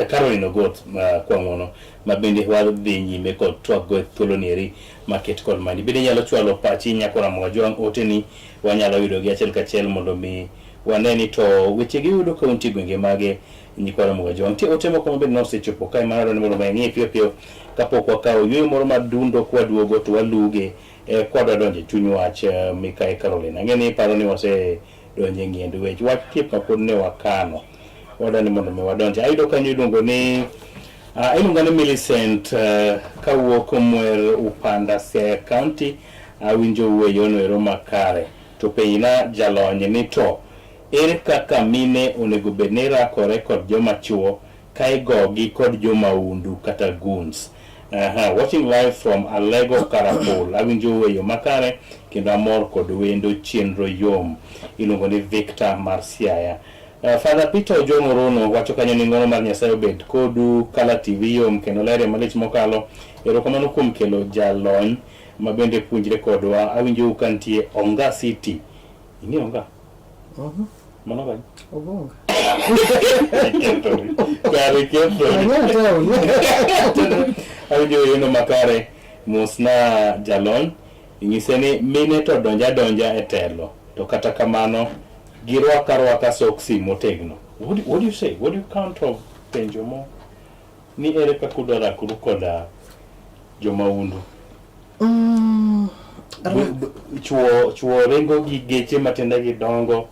Caroline Ogot kwa ngono mabende wadhi nyime kod twak go thuolo nieri market kod mani bende nyalo chwalo pachi nyakora mwajwang oteni wanyalo yudo gi achiel kachiel mondo mi waneni to weche gi yudo kaunti gwenge mage nyikora mwajwang ti otemo kama bende nosechopo kae manaro ni mondo mangi pio kapok wakao ywe moro madundo kwa duogo to waluge kwa donje chuny wach mikae Caroline ngeni paro ni wase donje ngiendu wech wach kip mapod ne wakano wadani mondo me wadonje ayudo kanyo iluongo ni Millicent kawuok Mwer Upanda Siaya County awinjo wuoyo no ero makare to peina jalonye ni to ere kaka mine onego bedni rakore kod joma chuo kai gogi kod joma undu kata goons. Watching live from Alego Karapol awinjo wuoyo makare kendo amor kod wendo chenro yom iluongo ni Victor Marsiaya. Father Peter Ojongo Rono wacho kanyo ni ngono mar Nyasaye obed kodu Kala TV yom kendo lere malich mokalo erokamano kuom kelo jalony mabende puonjre kodwa awinjo kantie Onga City. Ing'e Onga? Mano gani? Ogonga. Kare kendo. Awinjo yono makare musna jalony ing'ise ni mine to donja e telo to kata kamano girwaka soksi motegno. What do you say? What do you count of penjo mo? Ni ere ka kudara kuru koda joma undu. Chuo rengo gi geche matenda gi dongo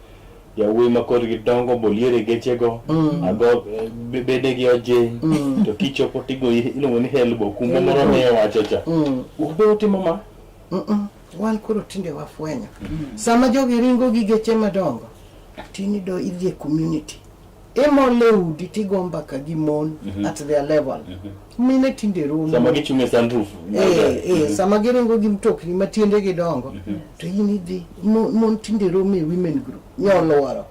ya wuoi makor gi dongo boliere geche go ago bede gi oje to kichopo tigo iluongo ni helbo kumbo moro ne wacho cha. Ube utimo ma? Wan koro tinde wafwenyo. Sama jogi ringo gi geche madongo tini do idhi community leudi tigomba ka gi mon at their level. Mine tinde romo sama gichunge sunroof sama giringo gi mtokni matiende gi dongo to ini dhi mon tinde romo e women group nyolo waro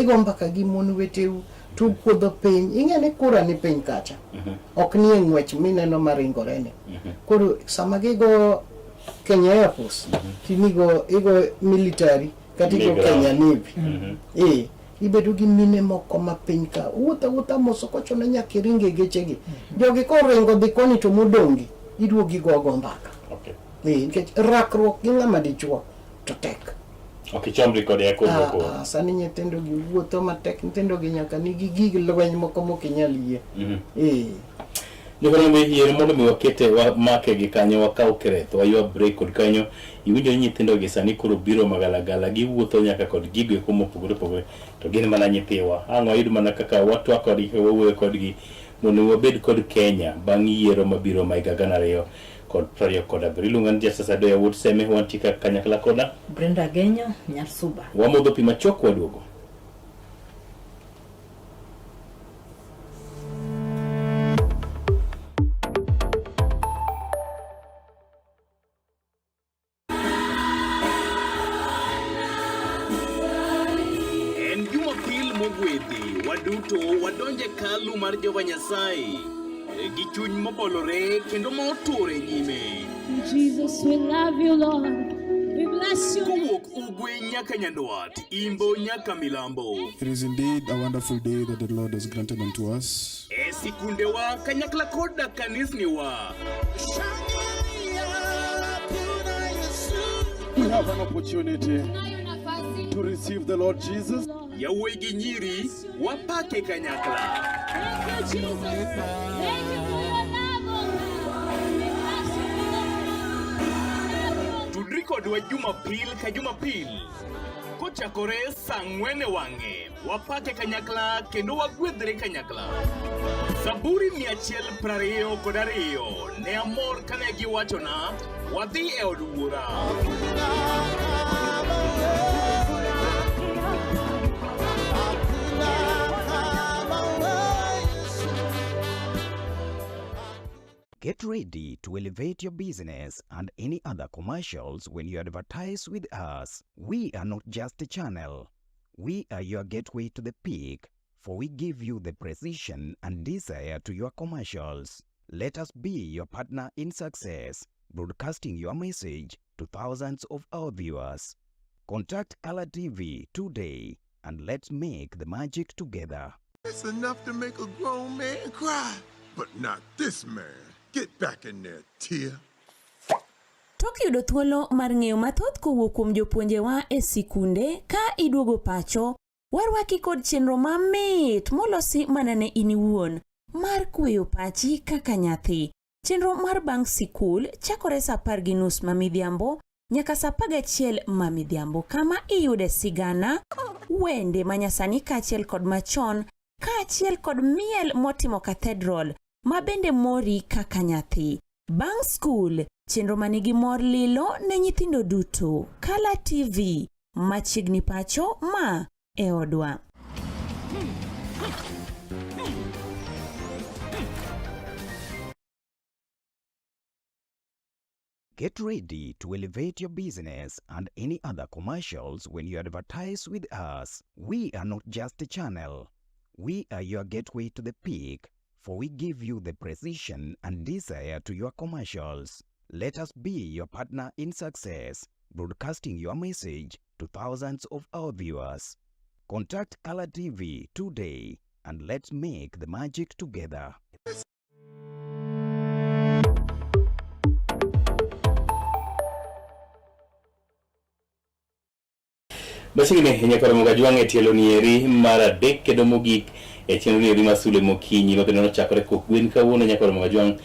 igomba ka gi mon weteu tu kuodho piny ing'ene kura ni piny kacha ok nie ng'wech mineno maringore ne koro sama gigo Kenya Air Force tinigo igo military katigo Kenya Navy ibedo gi mine moko mapiny ka wuotha moso kochono nyaka ringe gechegi jogi koringo dhi koni to modongi iduogi go mbaka. Nikech rakruok gi ng'ama dichuo to tek. Chomri kod ya kodho. Sani nyithindo gi wuotho matek, nyithindo gi nyaka nigi gig lweny moko mokinyal yie. Jokoro mbe yiere mondo mi wakete make gi kanyo wakaw kretho waywa break kod kanyo iwinjo nyithindo gi sani koro biro magalagala gi wuotho nyaka kod gigo komo pogore to gin mana nyithiwa ang'o yud mana kaka watwa kod gi wawuoyo kod gi mondo wabed kod Kenya bang' yiero mabiro ma higa 2027 iluongo ni Justice Adoya Wood Seme wantika kanyakla koda Brenda Genyo Nyarsuba wamodho pi machok waduogo. Waduto wadonje kalu mar Jehova Nyasaye gi chuny mobolore kendo motore nyime. Jesus, we love you, Lord. We bless you. Kowuok ugwe nyaka nyandwat, imbo nyaka milambo. It is indeed a wonderful day that the Lord has granted unto us. Sikundewa kanyakla koda kanisniwa. We have an opportunity to receive the Lord Jesus. yawuoyi gi nyiri, wapake kanyakla. Thank you, Jesus. Thank you for your love, oh God. We bless you, Lord. Tudri kodwa Jumapil ka Jumapil. Kochakore saa 4 wang'e, wapake kanyakla kendo wagwedhre kanyakla. Zaburi 122 ne amor kane giwachona, wadhi e od wuora. Get ready to elevate your business and any other commercials when you advertise with us. We are not just a channel. We are your gateway to the peak, for we give you the precision and desire to your commercials. Let us be your partner in success, broadcasting your message to thousands of our viewers. Contact Color TV today and let's make the magic together. It's enough to make a grown man cry, but not this man. Get back in there, Tia. Tok yudo thuolo mar ng'eyo mathoth kowuok kuom jopuonjewa e sikunde ka iduogo pacho, warwaki kod chenro mamit molosi mana ne in iwuon mar kweyo pachi kaka nyathi. Chenro mar bang' sikul chakore saa 10:30 mamidhiambo nyaka saa 11 mamidhiambo, kama iyude sigana, wende manyasani kaachiel kod machon, kaachiel kod miel motimo cathedral ma bende mori kaka nyathi. Bang' skul, chenro manigi mor lilo ne nyithindo duto. Color TV, machiegni pacho ma e odwa. Get ready to elevate your business and any other commercials when you advertise with us. We are not just a channel. We are your gateway to the peak, for we give you the precision and desire to your commercials. Let us be your partner in success, broadcasting your message to thousands of our viewers. Contact Color TV today and let's make the magic together. Basi gine nyakoro mugajwang' e tielo nieri mar adek kendo mogik e chenro nieri ma Sule Mokinyi ma bende nochakore kokgwen kawuono. Nyakoro mugajwang'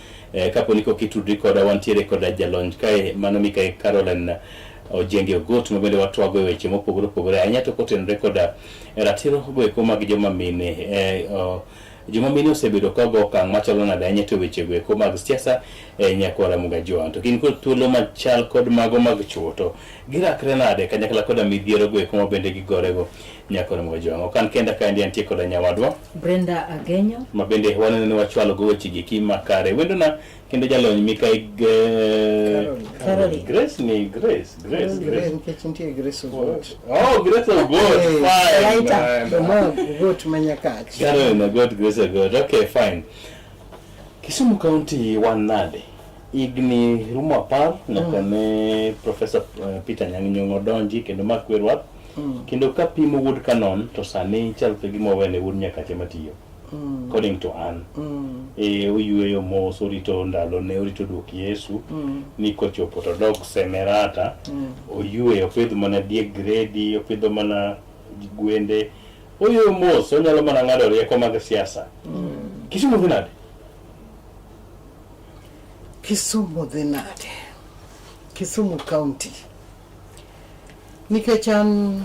kapo ni kokitudri koda wantiere koda jalony kae mano Mikael Caroline Ojenge Ogot ma bende watwago e weche mopogore opogore ahinya to kotenore koda ratiro goeko mag joma mine. Joma mine osebedo kago okang' machalo nade ahinya to weche goeko mag siasa nyakora mugajwang', to gin kod thuolo machal kod mago mag chuo to girakre nade kanyakla koda midhiero goeko ma bende gigorego nyakora mugajwang'. Okan kenda ka antie koda nyawadwa Brenda Agenyo ma bende waneno ni wachwalo go weche giki makare wendona kendo jalony Mikael Caroline Grace Grace Ogot. Oh, Grace Ogot. Fine. Ogot manyakach. Caroline Ogot, Grace Ogot. Okay, fine. Kisumu County wanade igni rumo apar nyaka ne Professor Peter Nyang'nyong'o donji kendo makwerwa kendo kapimo Wood Canon to sani chal pe gima wene Wood Nyakache matiyo according to an uyueyo mos orito ndalo ne orito duok Yesu ni kochopo to dog Semerata oyueyo pidho mana dieg gredi opidho mana gwende oyueyo mos onyalo mana ng'ado rieko mag siasa. Kisumu dhi nade? Kisumu dhi nade? Kisumu County nikech an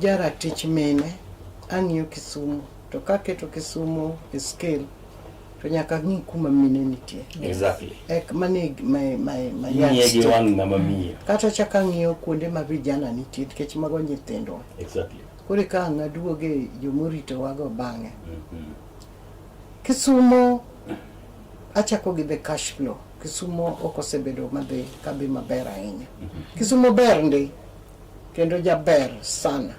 jaratich mine ang'iyo Kisumu to kaketo Kisumu e scale to nyaka ng'i kuma mine nitie. Exactly. Ek mani my yagi wang' ng'ama miyo. Kata chaka ng'iyo kuonde ma vijana nitie nikech mago nyithindo. Exactly. Kore ka ng'aduoge jomorito wago bang'e. Kisumu achako gi the cash flow. Kisumu okosebedo madhi kabi maber ahinya. Kisumu ber ndi kendo jaber sana.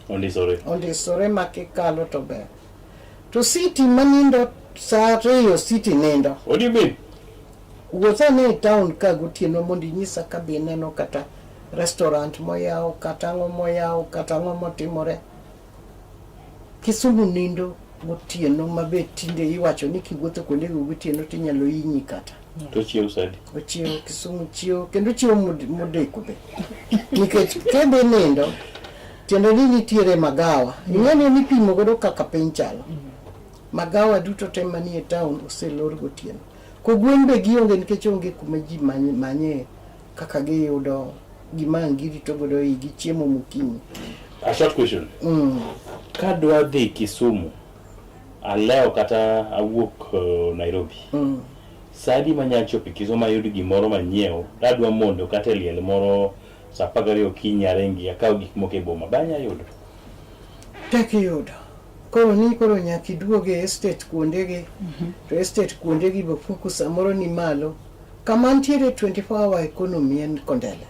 Ondisore makikalo to ber. To city manindo saa 2 city nindo. What do you mean? Wuothane town ka gotieno mondo inyisa ka be neno kata restaurant moyaw kata ang'o moyaw kata ang'o motimore. Kisumu nindo gotieno mabe tinde iwacho ni kiwuotho kuonde gotieno tinyalo hinyi kata. To chiew sadi. Chiew Kisumu chiew kendo chiew modeko be. Nikech kebe nindo tiende ni nitiere magawa ing'eni ni pimo godo kaka piny chalo magawa duto te manie town oselor gotieno ko gwen be gionge nikech onge kuma ji manye kaka giyudo gima girito godo igi chiemo mokinyi. A short question. Kadwa dhi Kisumu aleo kata awuok Nairobi. Sadi manyalo chopo Kisumu ayud gimoro manyiewo dadwa mondo kata liel moro sa 12 okinyi arengi akaw gik moko e boma banya yudo. Tek yudo. Koro nyaki duoge estate kuondegi. To estate kuondegi be fuku samoro ni malo. Kama ntiere 24 hour economy en Kondele.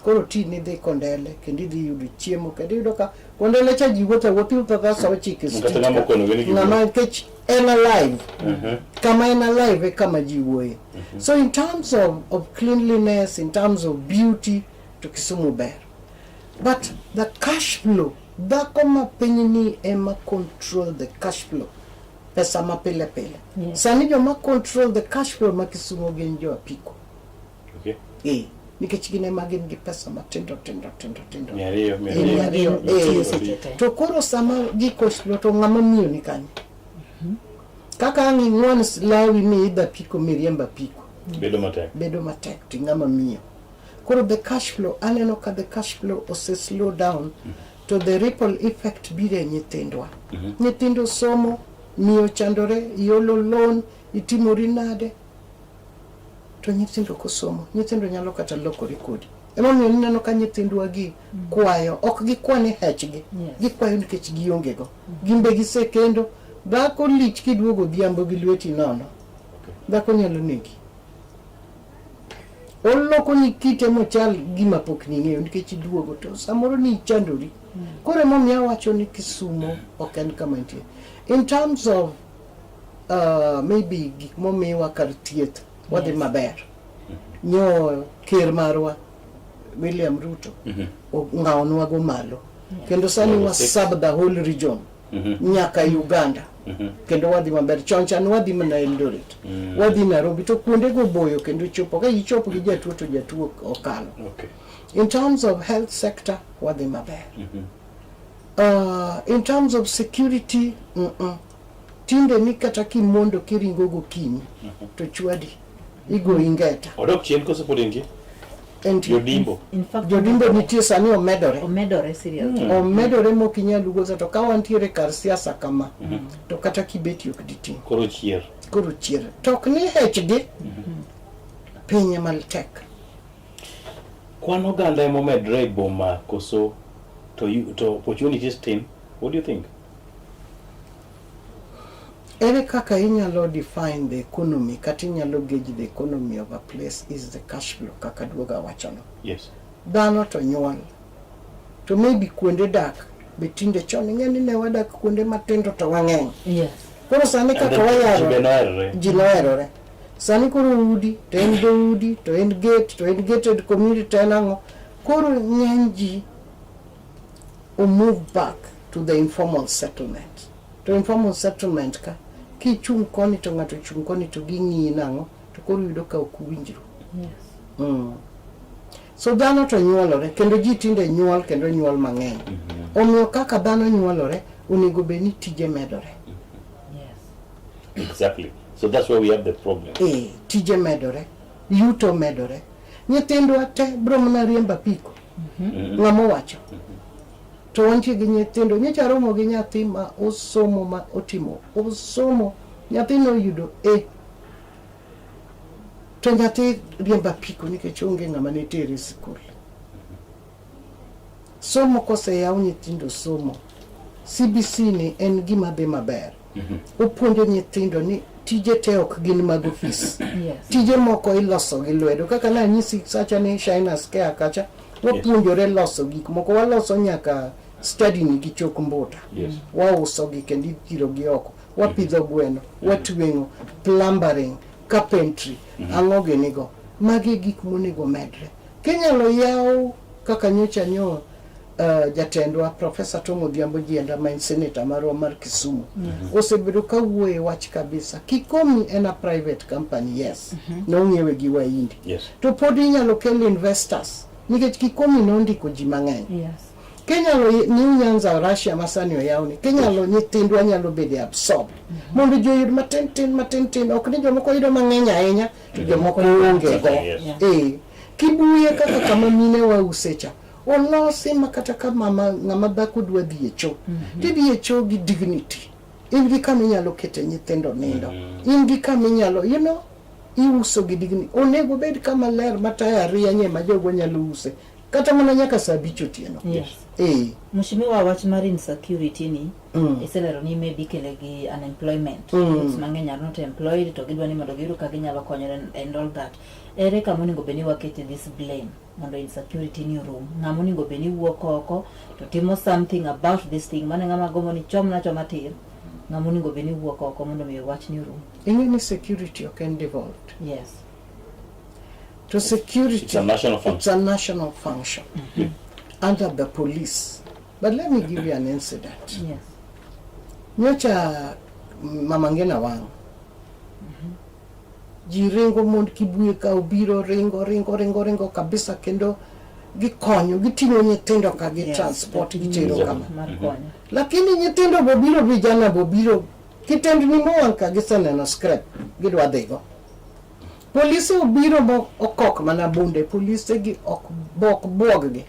Koro ti ni dhi Kondele kendi dhi yudo chiemo kendi yudo ka Kondele cha jiwota wopi utadha sawa chiki street. Ngama kech en alive. Kama en alive kama jiwoe. So in terms of cleanliness, in terms of beauty, to Kisumu ber. But the cash flow, dhako ma piny ni ema control the cash flow. Pesa ma pile pile. Sani joma control the cash flow ma Kisumu gin jo apiko. Okay. Nikech gin ema gin gi pesa matindo. To koro sama gikoslo to ng'ama miyo ni kanyo. Kaka ang'i ng'wan lawi mi idha piko miriemba piko. Bedo matek to ng'ama miyo. Koro the cash flow, aneno ka the cash flow ose slow down to the ripple effect bire nyithindwa. Nyithindo somo, miyo chandore, iolo loan, itimori nade. To nyithindo kosomo, nyithindo nyalo kata lokore kodi. Ema miyo neno ka nyithindwa gi kwayo, ok gikwane hechgi. Gikwayo nikech gionge go. Gimbe gisekendo, dhako lich kiduogo dhiambo gi lweti nono. Dhako nyalo negi. Oloko ni kite mochal gima pok ning'eyo nikech iduogo to samoro ni chandori. Kore mom ya wacho ni Kisumu ok en kama nitie. In terms of maybe gik momiwa kar thieth wadhi maber. Nyo ker marwa William Ruto ng'aonwa go malo. Kendo sani wa sub the whole region. Nyaka Uganda. Kendo wadhi maber chonchan wadhi mana Eldoret. Wadhi Nairobi to kuonde go boyo kendo chopo ka ichopo gi jatuo to jatuo okalo. In terms of health sector wadhi maber. In terms of security tinde ni kata kimondo kiringo gokinyi to chwadi igo ingeta. Odok chien koso podingi. Jodimbo. In fact, Jodimbo nitie sani omedore. Omedore seriously. Omedore mokinyalo goza to ka wantiere kar siasa kama. To kata kibeti ok diting. Koro chier. Tok ni hechgi. Pinye maltek. Kwan oganda emo medre boma koso to opportunities tin. What do you think? Ere kaka inyalo define the economy, kati inyalo gauge the economy of a place is the cash flow, kaka duoga wachano. Yes. Dhano to nyuol. To maybe kuonde dak, betinde chon, ng'eni ne wadak kuonde matindo to wang'eny. Yes. Koro sani kaka wayaro, ji noherore. Sani koro udi, to en udi, to en gate, to en gated community to en ang'o. Koro ng'eny ji move back to the informal settlement. To informal settlement ka, kichung koni to ng'ato chung koni to ging'i nang'o, to koro yudo ka ok winjru. Yes. So dhano to nyuolore, kendo ji tinde nyuol kendo nyuol mang'eny. Omiyo kaka dhano nyuolore, onego bed ni tije medore. Yes. Exactly. So that's where we have the problem. Tije medore, yuto medore. Nyithindwa te bro mana riemba piko. Ng'amo wacho. To wantie gi nyithindo, nyocha romo gi nyathi ma osomo ma otimo. Osomo, nyathino oyudo to nyathi riemba piko nikech onge ng'ama ne tere skul. Somo kose yaw nyithindo somo. CBC ni en gima dhi maber. Opuonjo nyithindo ni tije te ok gin mag ofis. Tije moko iloso gi lwedo. Kaka na nyisi sacha ni Shainas Care kacha, wapuonjore loso gik moko, waloso nyaka study ni gi chok mbuta. Wauso gi kendo itiro gi oko. Wapidho gweno, watweng'o, plumbering, carpentry, ang'o ginigo. Magi gik monego medre. Kinyalo yaw kaka nyocha jatendwa Professor Tom Odhiambo Jienda ma en senator marwa mar Kisumu. Osebedo ka wuoye wach kabisa. Kikomi en a private company, yes. Nong'iewe gi waindi. Yes. To pod inyalo kel investors. Nikech Kikomi nondiko ji mang'eny. Yes. Kenya lo New Nyanza Russia masani oyauni. Kenya lo nyithindo anyalo bede absorb. Mondo joyud matin ok ni jomoko yudo mang'eny ahinya to jomoko onge go. Kibuye kaka kama mine wa usecha. Olosi makata kama ng'ama dhako dwa dhi e choo. Dhi e choo gi dignity. In gi kama inyalo kete nyithindo nindo. In gi kama inyalo, you know, iuso gi dignity. Onego bed kama ler mataya rianye ma jogo nyalo use. Kata mana nyaka saa 5 otieno. Mheshimiwa wach mar insecurity ni iselero ni maybe kelegi unemployment. It's mang'eny are not employed to gidwa ni mondo giyud kaka ginyalo konyore and all that. Ere kama onego beni wakete this blame mondo insecurity ni orum. Ng'ama onego beni wuok oko to timo something about this thing. Mane ng'ama gomo ni chomna tir. Ng'ama onego beni wuok oko mondo mi wach ni orum. Ing'eni security ok en devolved. Yes. To security, it's a national function. It's a national function under the police. But let me give you an incident. Yes. Nyocha mamangena wang. Jiringo mond kibuye ka obiro ringo kabisa kendo gikonyo gitingo nyithindo ka gi transport gitero kama. Lakini nyithindo bobiro vijana bobiro kitendo ni moanka giseneno scrap gidwa dhigo. Polisi obiro mo okok mana bunde polisi gi ok bok gi.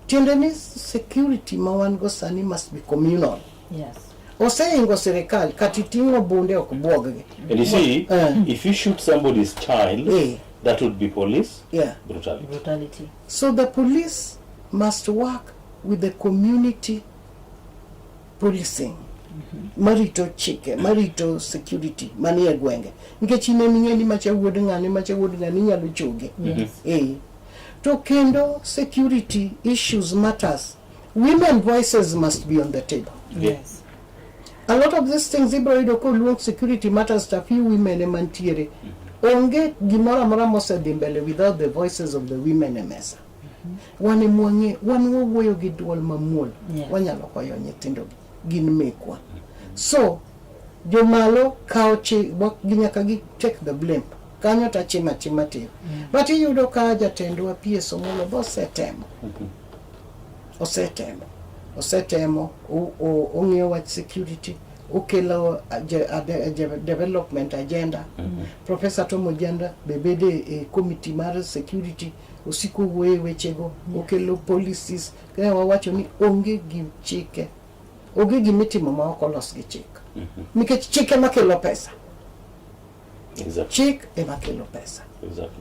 Tiende ni security ma wan go sani must be communal. Yes. Oseingo serikal katitingo bunde ok bwog gi. And you see, if you shoot somebody's child, that would be police brutality. So the police must work with the community policing. Marito chike, marito security, mani gwenge. Nikech ineni macha wuod ng'ani nyalo choge. To kendo security issues matters. Women voices must be on the table. Yes. A lot of these things ibroido ko luong security matters to few women emantiere. Onge gimora mora mosedhi mbele without the voices of the women emesa. Wane mwange, wuoyo gi duol mamuol. Wanyalo koyo nyithindo gin mekwa. So, jomalo kao ginyaka gi take the blame. Kanyo ta chima te. But iyudo ka jatendwa PS Omolo osetemo ong'iyo wach security okelo development agenda. Professor Tom Ojienda bebede e committee mar security osiko wuoye wechego okelo policies kaya wawacho ni onge gi chike onge gi mitimo ma ok olos gi chik nikech chike makelo pesa. Chik ema kelo pesa.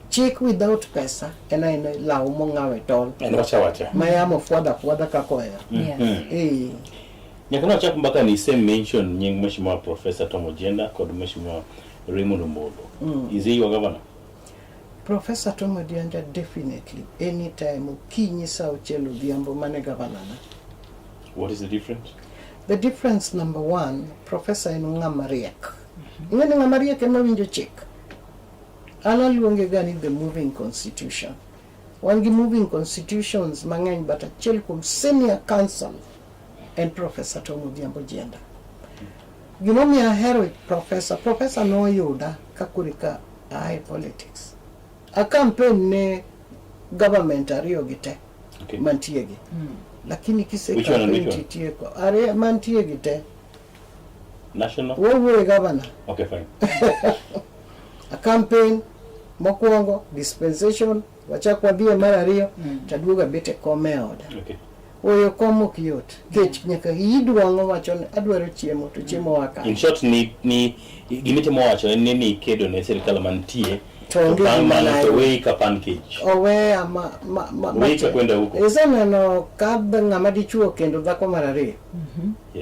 Chik without pesa ena law mongawe tol en wacha mayamo fwadha kakoya. Nyaka nachak mpaka ni same mention nying Mheshimiwa Professor Tom Ojienda kod Mheshimiwa Raymond Omolo. Is he your governor? Professor Tom Ojienda definitely anytime ukinyi saa uchelo dhiambo mane governor. What is the difference? The difference number one, Professor eno ng'ama riek. Ing'eni ng'ama riek ema winjo chik. Ana luonge gani the moving constitution. Wan gi moving constitutions mang'eny but achiel kuom senior counsel and Professor Tom Ojienda. Gimomiyo ahero Professor noyuda kakurika ae politics. A campaign ne government ariyo gi te mantie gi. Lakini kise campaign titieko are mantie gi te. National? Wewe governor. Okay, fine. A campaign mokwongo dispensation wachakwa dhie mar ariyo taduoga bete kome oda. Okay. Oyo komo kiyot. Kech nyaka idwango wacho ni adwaro chiemo to chiemo waka. In short ni gimitimo wacho ni kedo ne serikal mantie to bang' mano to wei ka package. Owe wei ka kwenda huko. Iseneno ka ng'ama dichuo kendo dhako mar ariyo.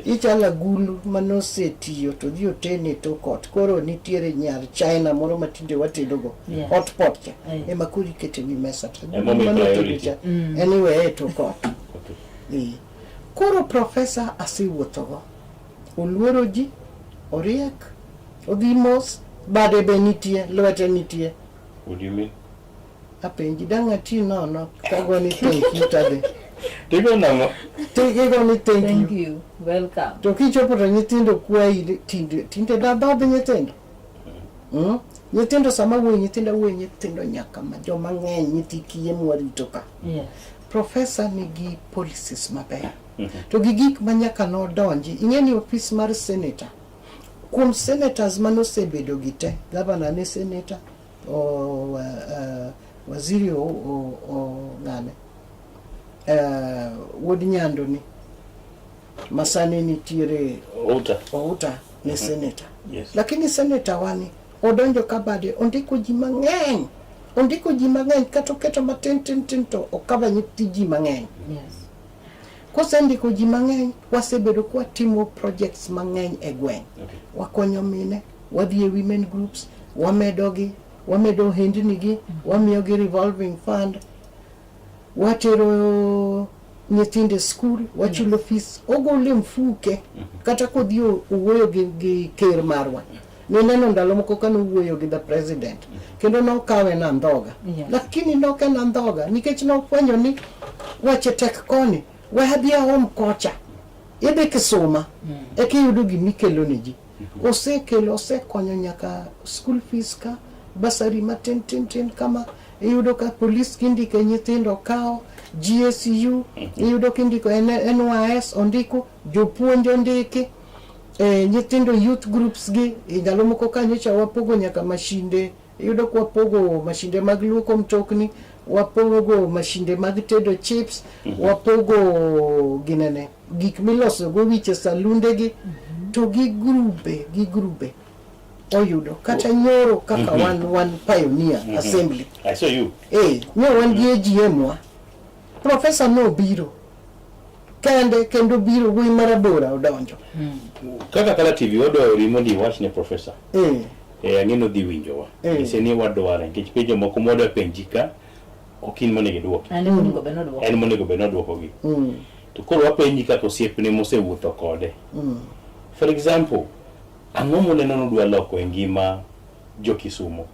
Ichala gulu manosetiyo to dhi otene to kot koro nitiere nyar China moro matinde watedogo hotpot cha ema kuri kete wi mesa to anyway to kot. Koro Professor asiwuothogo oluoro ji oriek odhi mos bade be nitie lwete nitie. What do you mean? Apenji danga ti nono kago ni thank you tade. Tigo nango. Tigo ni thank you. Welcome. To kichopo to nyithindo kwai tinde da dhobe nyithindo. Nyithindo sama wuoyi nyithindo nyaka ma joma ng'eny nyithi kiye mwarito ka. Yes. profesa nigi policies maber. To gik manyaka nodonji, ing'eni office mar senator. Kuom senators manosebedo gite, governor ne senator, waziri ng'ane, wuod Nyando ni, masani nitiere Outa ne senator. Lakini senator wani, odonjo kabade, ondiko ji mang'eny. Ondiko ji mang'eny, kato keto matin to okaba nyithi ji mang'eny. Kosendiko ji mang'eny, wasebedo kwa timo projects mang'eny e gweng'. Wakonyo mine, wadhi e women groups, wamedo hendnigi, wamiyogi revolving fund, watero nyithinde school, wachulo fees, ogole mfuke, kata kodhi owuoyo gi ker marwa. Nineno ndalo moko kano wuoyo gi the president, kendo nokawe na ndhoga. Lakini noke na ndhoga, nikech nofwenyo ni wache tek koni, wahadhi home kocha, idhi kisuma, eki yudo gimikelo ni ji. Osekonyo nyaka school fees ka, basari matin kama, iyudo ka police kindike nyithindo kao, GSU, iyudo kindiko NYS ondiko, jopuonj ondiki, nyithindo youth groups gi, ndalo moko kanyocha wapogo nyaka mashinde, iyudo kwa pogo mashinde mag luoko mtokni, wapogo mashinde mag tedo chips, wapogo ginene, gik miloso go wiche salunde gi, to gi grube oyudo kata nyoro kaka one pioneer assembly. I saw you. Wan gi AGM wa professor no biro kendo biro wi marabora odonjo kaka Kala TV odo rimondi wach ne professor ang'eno dhi winjo wa se ni wadware nikech penjo moko modo penjika okin monego duoki en monego be nodwoko gi to koro wapenji kaka osiepne mosewuotho kode. For example, ang'o moneno nodwa loko e ngima jo Kisumo,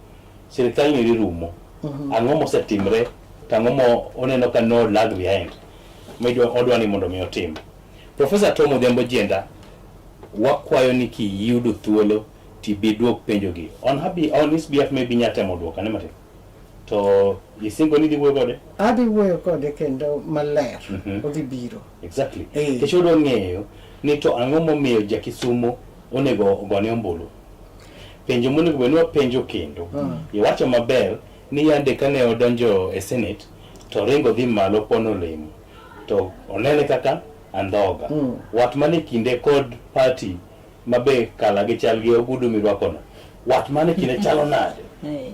sirikal ni rumo, ang'o mosetimre, ang'o mo oneno ka no lag behind, odwa ni mondo mi otim. Professor Tom Odhiambo Jenda, wakwayo ni kiyudo thuolo tibi duok penjo gi. On his behalf maybe nyatemo duoka ne matin. To isingo ni diwuoyo kode? Adhi wuoyo kode kendo maler, odhi biro. Exactly. Kech odwa ng'eyo ni to ang'o momiyo ja Kisumo onego ogone ombulu. Penjo monego benwa penjo kendo. Iwacho maber ni yande kane odonjo e Senate to ringo dhi malo pono lemo. To onene kaka andhoga. Wat mane kinde kod party mabe Kala gi chal gi ogudu mirwakono. Wat mane kinde chalo nade?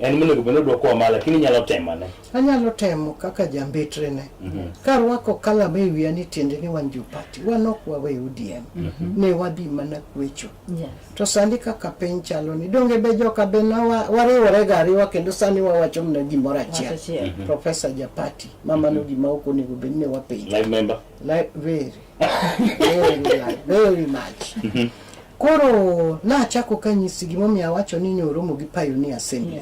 En monego benwa dwoko mala lakini nyalo temo ne. Anyalo temo kaka jambetre ne. Karwako Kala be wiya ni tiende ni wan jopati. Wanok wawe UDM. Ne wadhi mana kwecho. To sandi kaka piny chalo ni donge be joka be na wariwore gariwa kendo sani wawacho mna gimoro achiel. Professor Japati mama no gima oko nego be ne wapenjo. Live member. Very much. Koro nachako kanyisi gimomiyo awacho ni nyoromo gi Pioneer Assembly.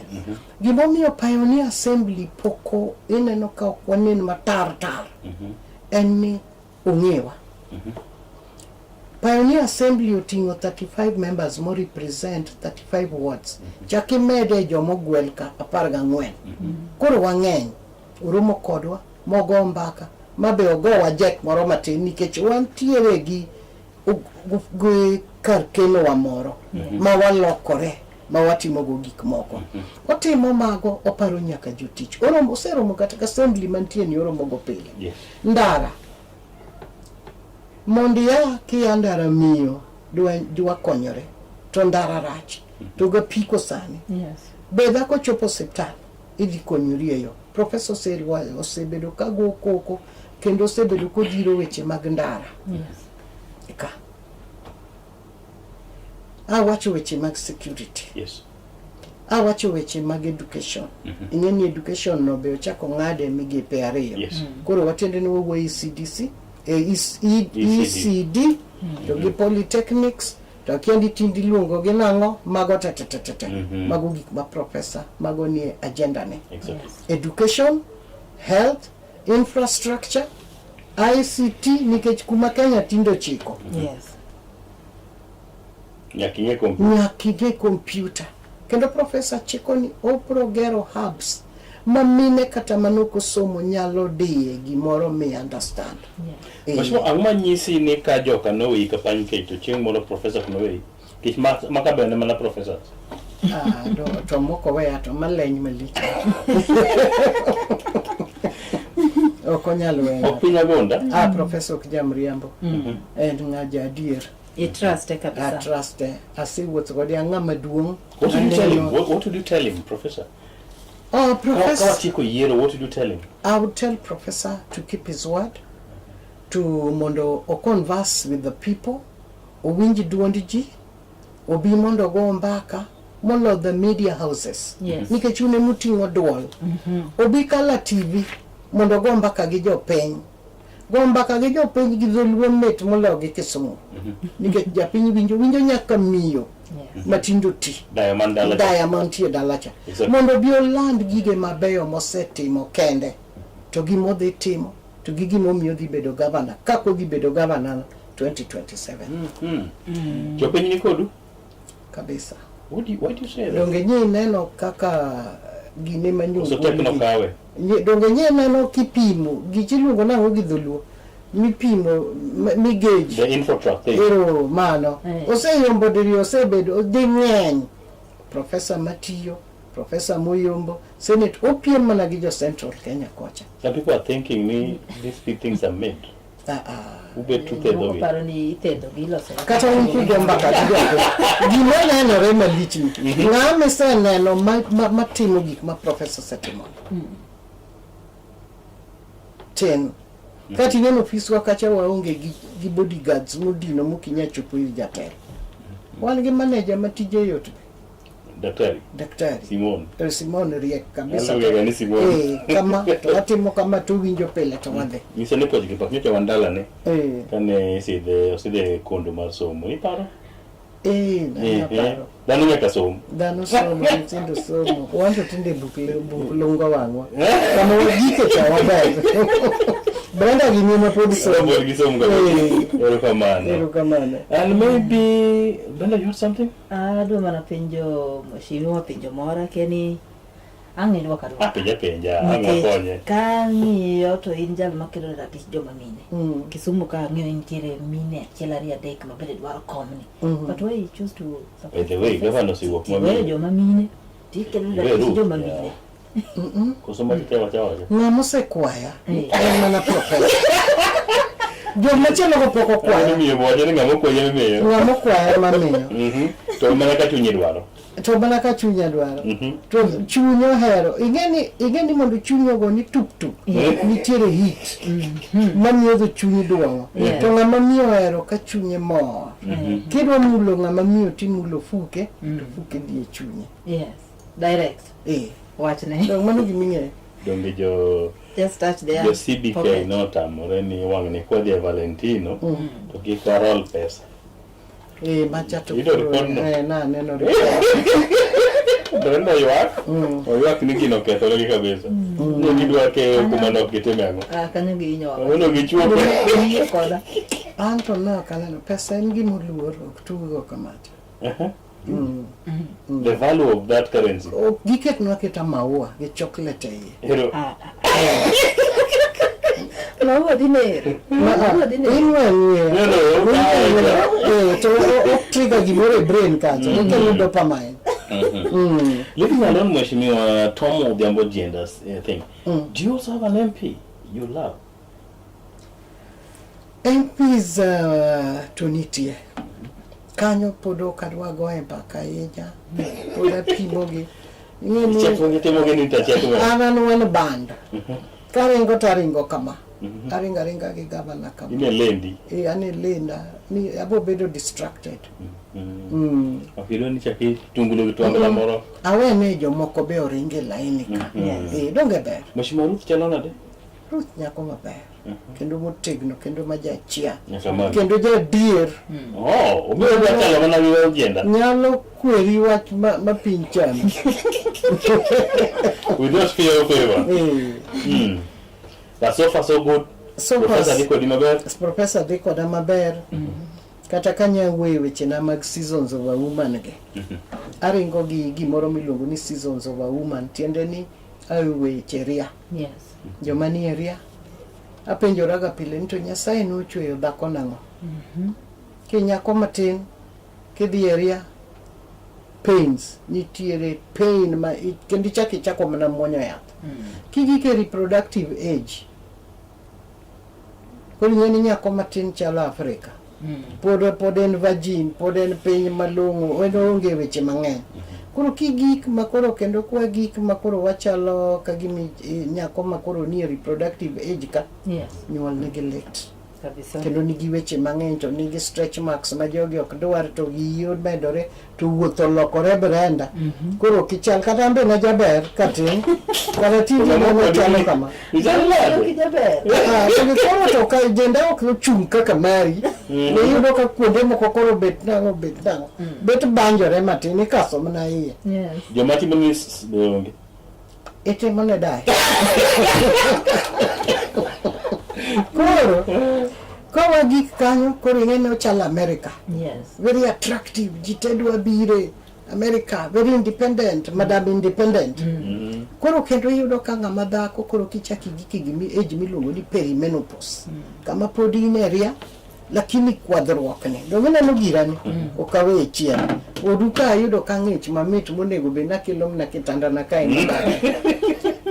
Gimomiyo Pioneer Assembly poko ineno ka wanen matar. En ni ong'ewa. Pioneer Assembly oting'o 35 members mo represent 35 wards. Chaki mede jomo gwel ka 14. Koro wang'eny oromo kodwa mogo mbaka mabe ogo wajek moro matin nikech wantiere gi kar kelo wa moro ma walokore ma watimo go gik moko. Otimo mago oparo nyaka jotich. Oseromo kata assembly mantie ni oromo go pile. Ndara mondia ki andara miyo dwa konyore to ndara rach to ga piko sani. Beda ko chopo hospital idi konyori yo. Professor Selwa osebedo kago koko kendo osebedo kodiro weche mag ndara. Eka awacho weche mag security. Awacho weche mag education. Ing'eni education no be ochako ng'ade migepe ariyo. Koro watende ni wo ECDC, ECD, to gi polytechnics, to kiendi tindi luongo gi nang'o mago tete. Mago gik ma professor mago ni agenda ne. Education, health, infrastructure, ICT nikech kuma Kenya tindo chiko. Nyakige computer. Kendo professor chiko ni opro gero hubs mamine kata manoko somo nyalo diye gimoro mi understand. Mashmo angma nyisi ni ka joka no wi ka pan ke to chieng moro professor no wi. Kich maka bende mana professor. Do to moko we ato maleny malich. Okonyalo we. Opinya gonda. Professor Kijamriambo. And ngaja adier. I trust kabisa. I trust. Asiwuotho kode ang'ama duong'. What did you tell him? What did you tell him, Professor? Oh, Professor. What did you tell him? I would tell Professor to keep his word, to mondo o converse with the people, o winji duondiji, o bi mondo go mbaka, molo the media houses. Yes. Nikech une muting'o duol. O bi Kala TV, mondo go mbaka gi jopiny. Go mbaka gi jopiny gi dholuo met molo gi Kisumu. Nikech japiny winjo nyaka miyo. Matindo ti. Diamond tie dalacha. Mondo bi oland gige mabeyo mosetimo kende. To gimo dhi timo. To gimo miyo dhi bedo governor. Kako dhi bedo governor 2027. Jopiny ni kodu? Kabisa. Why do you say that? Donge nyi neno kaka gine manyungu. So tekno kawe. Donge nyi neno kipimo. Gichiluongo nango gi dholuo. Mi pimo, mi gauge. The infotruck thing. Ero, mano. Oseyombo diri osebedo, di ng'eny. Professor Matiyo, Professor Muyombo, Senate, opiem mana gi jo Central Kenya kocha. Some people are thinking these things are made. Ube tutedo gi. Paroni itedo gi loso. Kata unkugo mbaka gigo. Gimo nenore malichni. Ng'ame se neno matimo gik ma Professor setimo. Ten. Kati neno ofiswa kacha waonge gi bodyguards modino mokinya chopo ir jatelo. Wan gi manager matije yot. Daktari. Simon riek kabisa. Kama atimo kama to winjo pele to wadhe. Misene poj gi paknyo wandala ne. Kane oside kondo mar somo. Iparo? Naparo. Dano nyaka somo. Dano somo, ntindo somo. Wanto tinde buklungo wangwa. Kama wajike cha wadhe. Brenda gini mapodi somo. Erokamano. And maybe Brenda, you heard something? Dua mana penjo mheshimiwa penjo mora keni ang'eni wakadu. Penja. Konye. Kang'iyo to in jal makelo ratich joma mine. Kisumu ka ng'iyo intiere mine achiel ariyo adek mabende dwaro komni. But why you choose to support? By the way, governor siwuok mami. Joma mine. Tikelo ratich joma mine. Kusoma kitawa chawaja. Ng'amo sekwaya. En mana professor. Joma chelo go poko kwaya. Miyo boje ni ng'amo kwaya miyo. Ng'amo kwaya mamiyo. To mana ka chunyi dwaro. To mana ka chunya dwaro. To chunyo hero. Igeni mondo chunyo go ni tup. Nitiere hit. Mamiyo do chunyi dwaro. To ng'ama miyo hero ka chunye mor. Kidwa mulo ng'ama miyo timulo fuke. To fuke die chunye. Yes. Direct. Watch ne. Dong mano giming'e. Donge jo just touch there. Jo CBK no tamore ni wang ni kwa dia Valentino to gi Carol pesa. Machato. Na neno ri. Brenda yuak. Yuak ni gino ketho gi kabisa. Ni gidwa ke kumano kiteme ango. Kanyo gi nyo. Ono gi chuo koda. Anto na kaneno pesa en gimo luoro tugo kamata. The value of that currency. Giket nwaketa maua gi chocolate Hero. Maua dinero. To trigger gimore brain kacha. Nikelo dopamine. Living alone, Mheshimiwa Tom Odhiambo genders thing. Do you also have an MP you love? MPs tonitie. Kanyo podo kadwa goe mbaka yeja. Poda pimogi. Anan wan band. Karingo taringo kama. Aringa gi gavana kama. Ine lendi. Ane lenda. Ni abo bedo distracted. Afilo ni chaki tungulo kitwangala moro. Awene jomoko be oringe laini ka. Donge ber. Mheshimiwa Ruth chalona de? Ruth nyako maber. Kendo motegno kendo majachia. Nyaka kendo jadier. Obiro chalo mana gi agenda. Nyalo kweri wach ma piny chan. We just feel your favor. But so far so good. Professor Diko di maber. Professor Diko da maber. Kata kanya weche na mag seasons of a woman ge. Aringo gi gimoro miluongo ni seasons of a woman. Tiende ni weche ria. Yes. Joma nie ria apenjoraga pile ni to Nyasaye nochweyo dhako nang'o. Kinyako matin kidhi e ria pains nitiere pain ma kendo ichako mana muonyo yath. Kigike reproductive age koro nyeni nyako matin chalo Afrika. Pod en virgin, pod en piny malong'o, onge weche mang'eny. Koro kigik makoro kendo kwa gik makoro wachalo kagimi nyako makoro nie reproductive age ka. Yes. Nyuol nigi lit. Kabisa. Kendo nigi weche mang'eny to nigi stretch marks ma jogi ok dwar to giyud medore to wuotho lokore Brenda. Koro kichal kata ambe na jaber katin. Kata tiji mo chalo kama. Jaber. Koro to ka jenda ok chung kaka mari. Ne yudo ka kuonde moko koro bet nango. Bet banjore matin ikaso mana iye. Yes. Joma timo nis donge. Ete mane dai. Koro kawa gik kanyo koro ing'eni chalo America. Yes. Very attractive, jitedwa bire America, very independent, madam independent. Koro kendo yudo ka ng'ama dhako koro kichaki giki gimi age miluongo ni perimenopause. Kama pod in area lakini kwadhruok ne. Domina no girani okawe chien. Oduka yudo ka ng'ich mamit monego be nakelo mna kitanda na kae mbaka.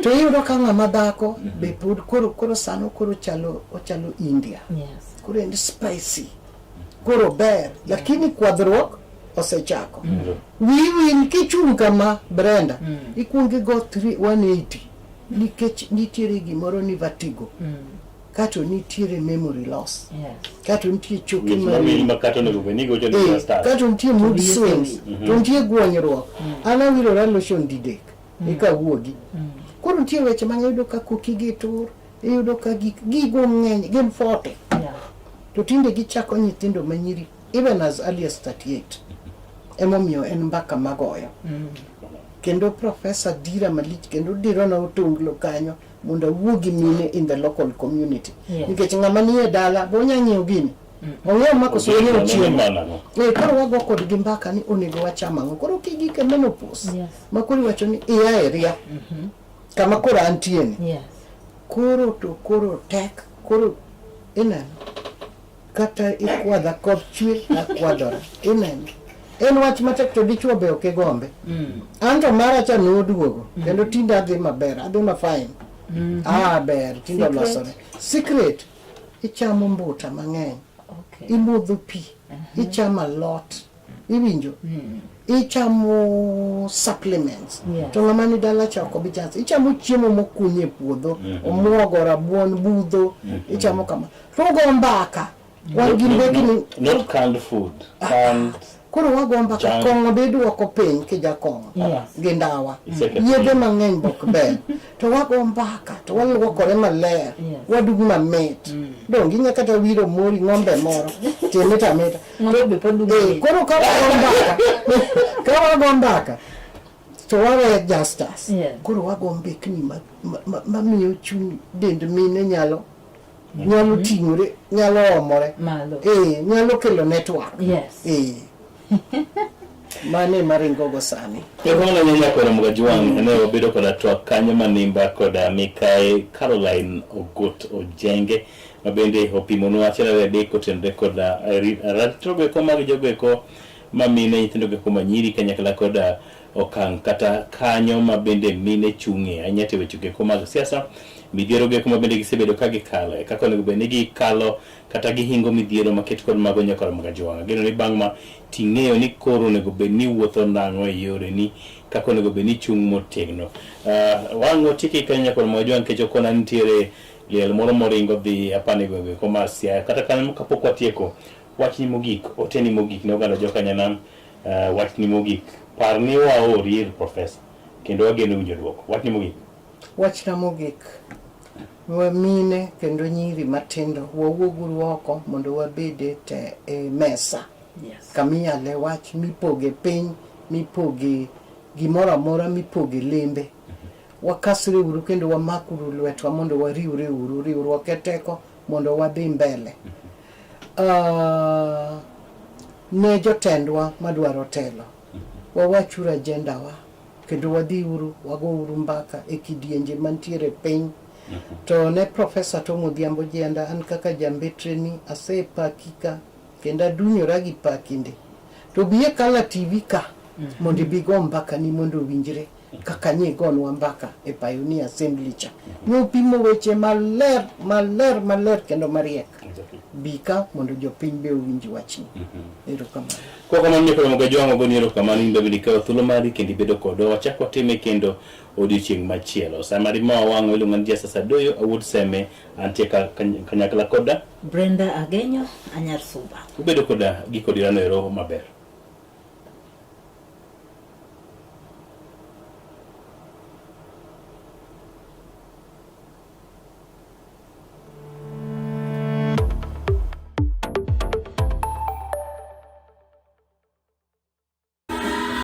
To yudo ka ng'ama dhako be pod koro sano koro ochalo India. Yes. Koro en spicy. Koro ber lakini kwadhruok osechako. Wiwil kichung kama Brenda ikuongi go 180 nikech nitiere gimoro ni vertigo. Kato nitiere memory loss. Yes. Kato nitiere choke mari. Kato nitiere mood swings. To nitiere guonyruok. Ana wirora lotion didek. Eka wuogi. Koro nitiere weche mang'eyo ka kokigi tur. Iyudo ka gigo ng'eny gin 40. Yeah. To tinde gichako nyithindo manyiri even as early as 38. Emomiyo en mbaka magoyo. Kendo Professor Dira Malich kendo diro na otonglo kanyo mondo wuogi mine in the local community. Nikech ng'ama nie dala bonya nyiew gini. Ong'eyo mako soyo chiemo. Koro wago kod gi mbaka ni onego wacham ang'o. Koro kigike menopause. Yes. Makoro wacho ni iya area. Kama koro antie ni. Yes. Koro tek. Koro ineno. Kata ikwadha koth chwe akwadhora. Ineno. En wach matek to dichuo be ok gombe. Anto mara cha noduogo. Kendo tinda adhi maber, adhi ma fine. Ber, tindo losore. Secret. Ichamo mbuta mang'eny. Okay. Imodho pi. Ichamo lot. Iwinjo. Ichamo supplements. To ng'ama ni dala chako bichas. Ichamo chiemo mokunye puodho. Omuogo, rabuon, budho. Ichamo kama. Rogo mbaka. Not canned food. Canned. Koro wagomba ka kong'o be duoko piny kija kong'o. Gi ndawa. Yedhe mang'eny bok ber. To wagomba ka to waluokore maler. Wadug mamit. Dongi nyaka kata wiro mori ng'ombe moro. Timita. Koro ka wagomba ka to wawe justice. Koro wagombe kni mamiyo chuny dend mine nyalo ting'ore, nyalo omore. Nyalo kelo network. Yes. Mane maringo go sani. Kona nyanya kwa Mugajwang ene wabedo koda twak kanyo manimba koda Mikae Caroline Ogot Ojenge mabende opimono achiel adek otendre koda ratrogo ko mag jogo ko mamine nyithindo go manyiri kanyakla koda okang kata kanyo mabende mine chunge anyate wechuge ko mag siasa midhiero ge kuma bende gisebedo ka gikalo e kaka onego bende gikalo kata gihingo midhiero maket kod mago nyakora Mugajwang geno ni bang' ma ting'eyo ni koro onego bende ni wuotho nang'o e yore ni kaka onego bende ni chung' motegno wang'o tiki kanya kod Mugajwang kecho kona nitiere liel moro moringo dhi apane gwenge ko mar Siaya kata kanyo kapok watieko wachni mogik oteni mogik ne oganda joka nyanam wachni mogik par ni waori ir professor kendo wageno winjo duoko wachni mogik wachna mogik mine kendo nyiri matindo wawuoguru oko mondo wabede te mesa. Yes. Kaminyale wach mipoge piny, mipoge gimoro amora, mipoge lembe. Wakasre uru kendo wamakuru lwetwa mondo wariwre uru, riwruok e teko mondo wadhi mbele. Ne jotendwa madwaro telo. Wawachuru agenda wa kendo wadhi uru wago uru mbaka e kidienje mantiere piny. To ne Profesa Tom Odhiambo Jenda, an kaka jambetre ni asepakika kendo adunyora gi pakinde. To biye Kala TV ka mondo bigo mbaka ni mondo winjre kaka nyigonwa mbaka e Pioneer Assembly cha. Pimo weche maler kendo mariek. Bika mondo jopiny be owinj wachni. Erokamano. Kwa kamano ko mo jwango boni erokamano imbe bidi ka thulo mari kendi bedo kodo wachako time kendo odiochieng' machielo. Sama rimo wango iluongo ni Jasa Sadoyo awuod seme antie kanyakla koda Brenda Agenyo anyar Suba. Ubedo koda giko dirano ero maber.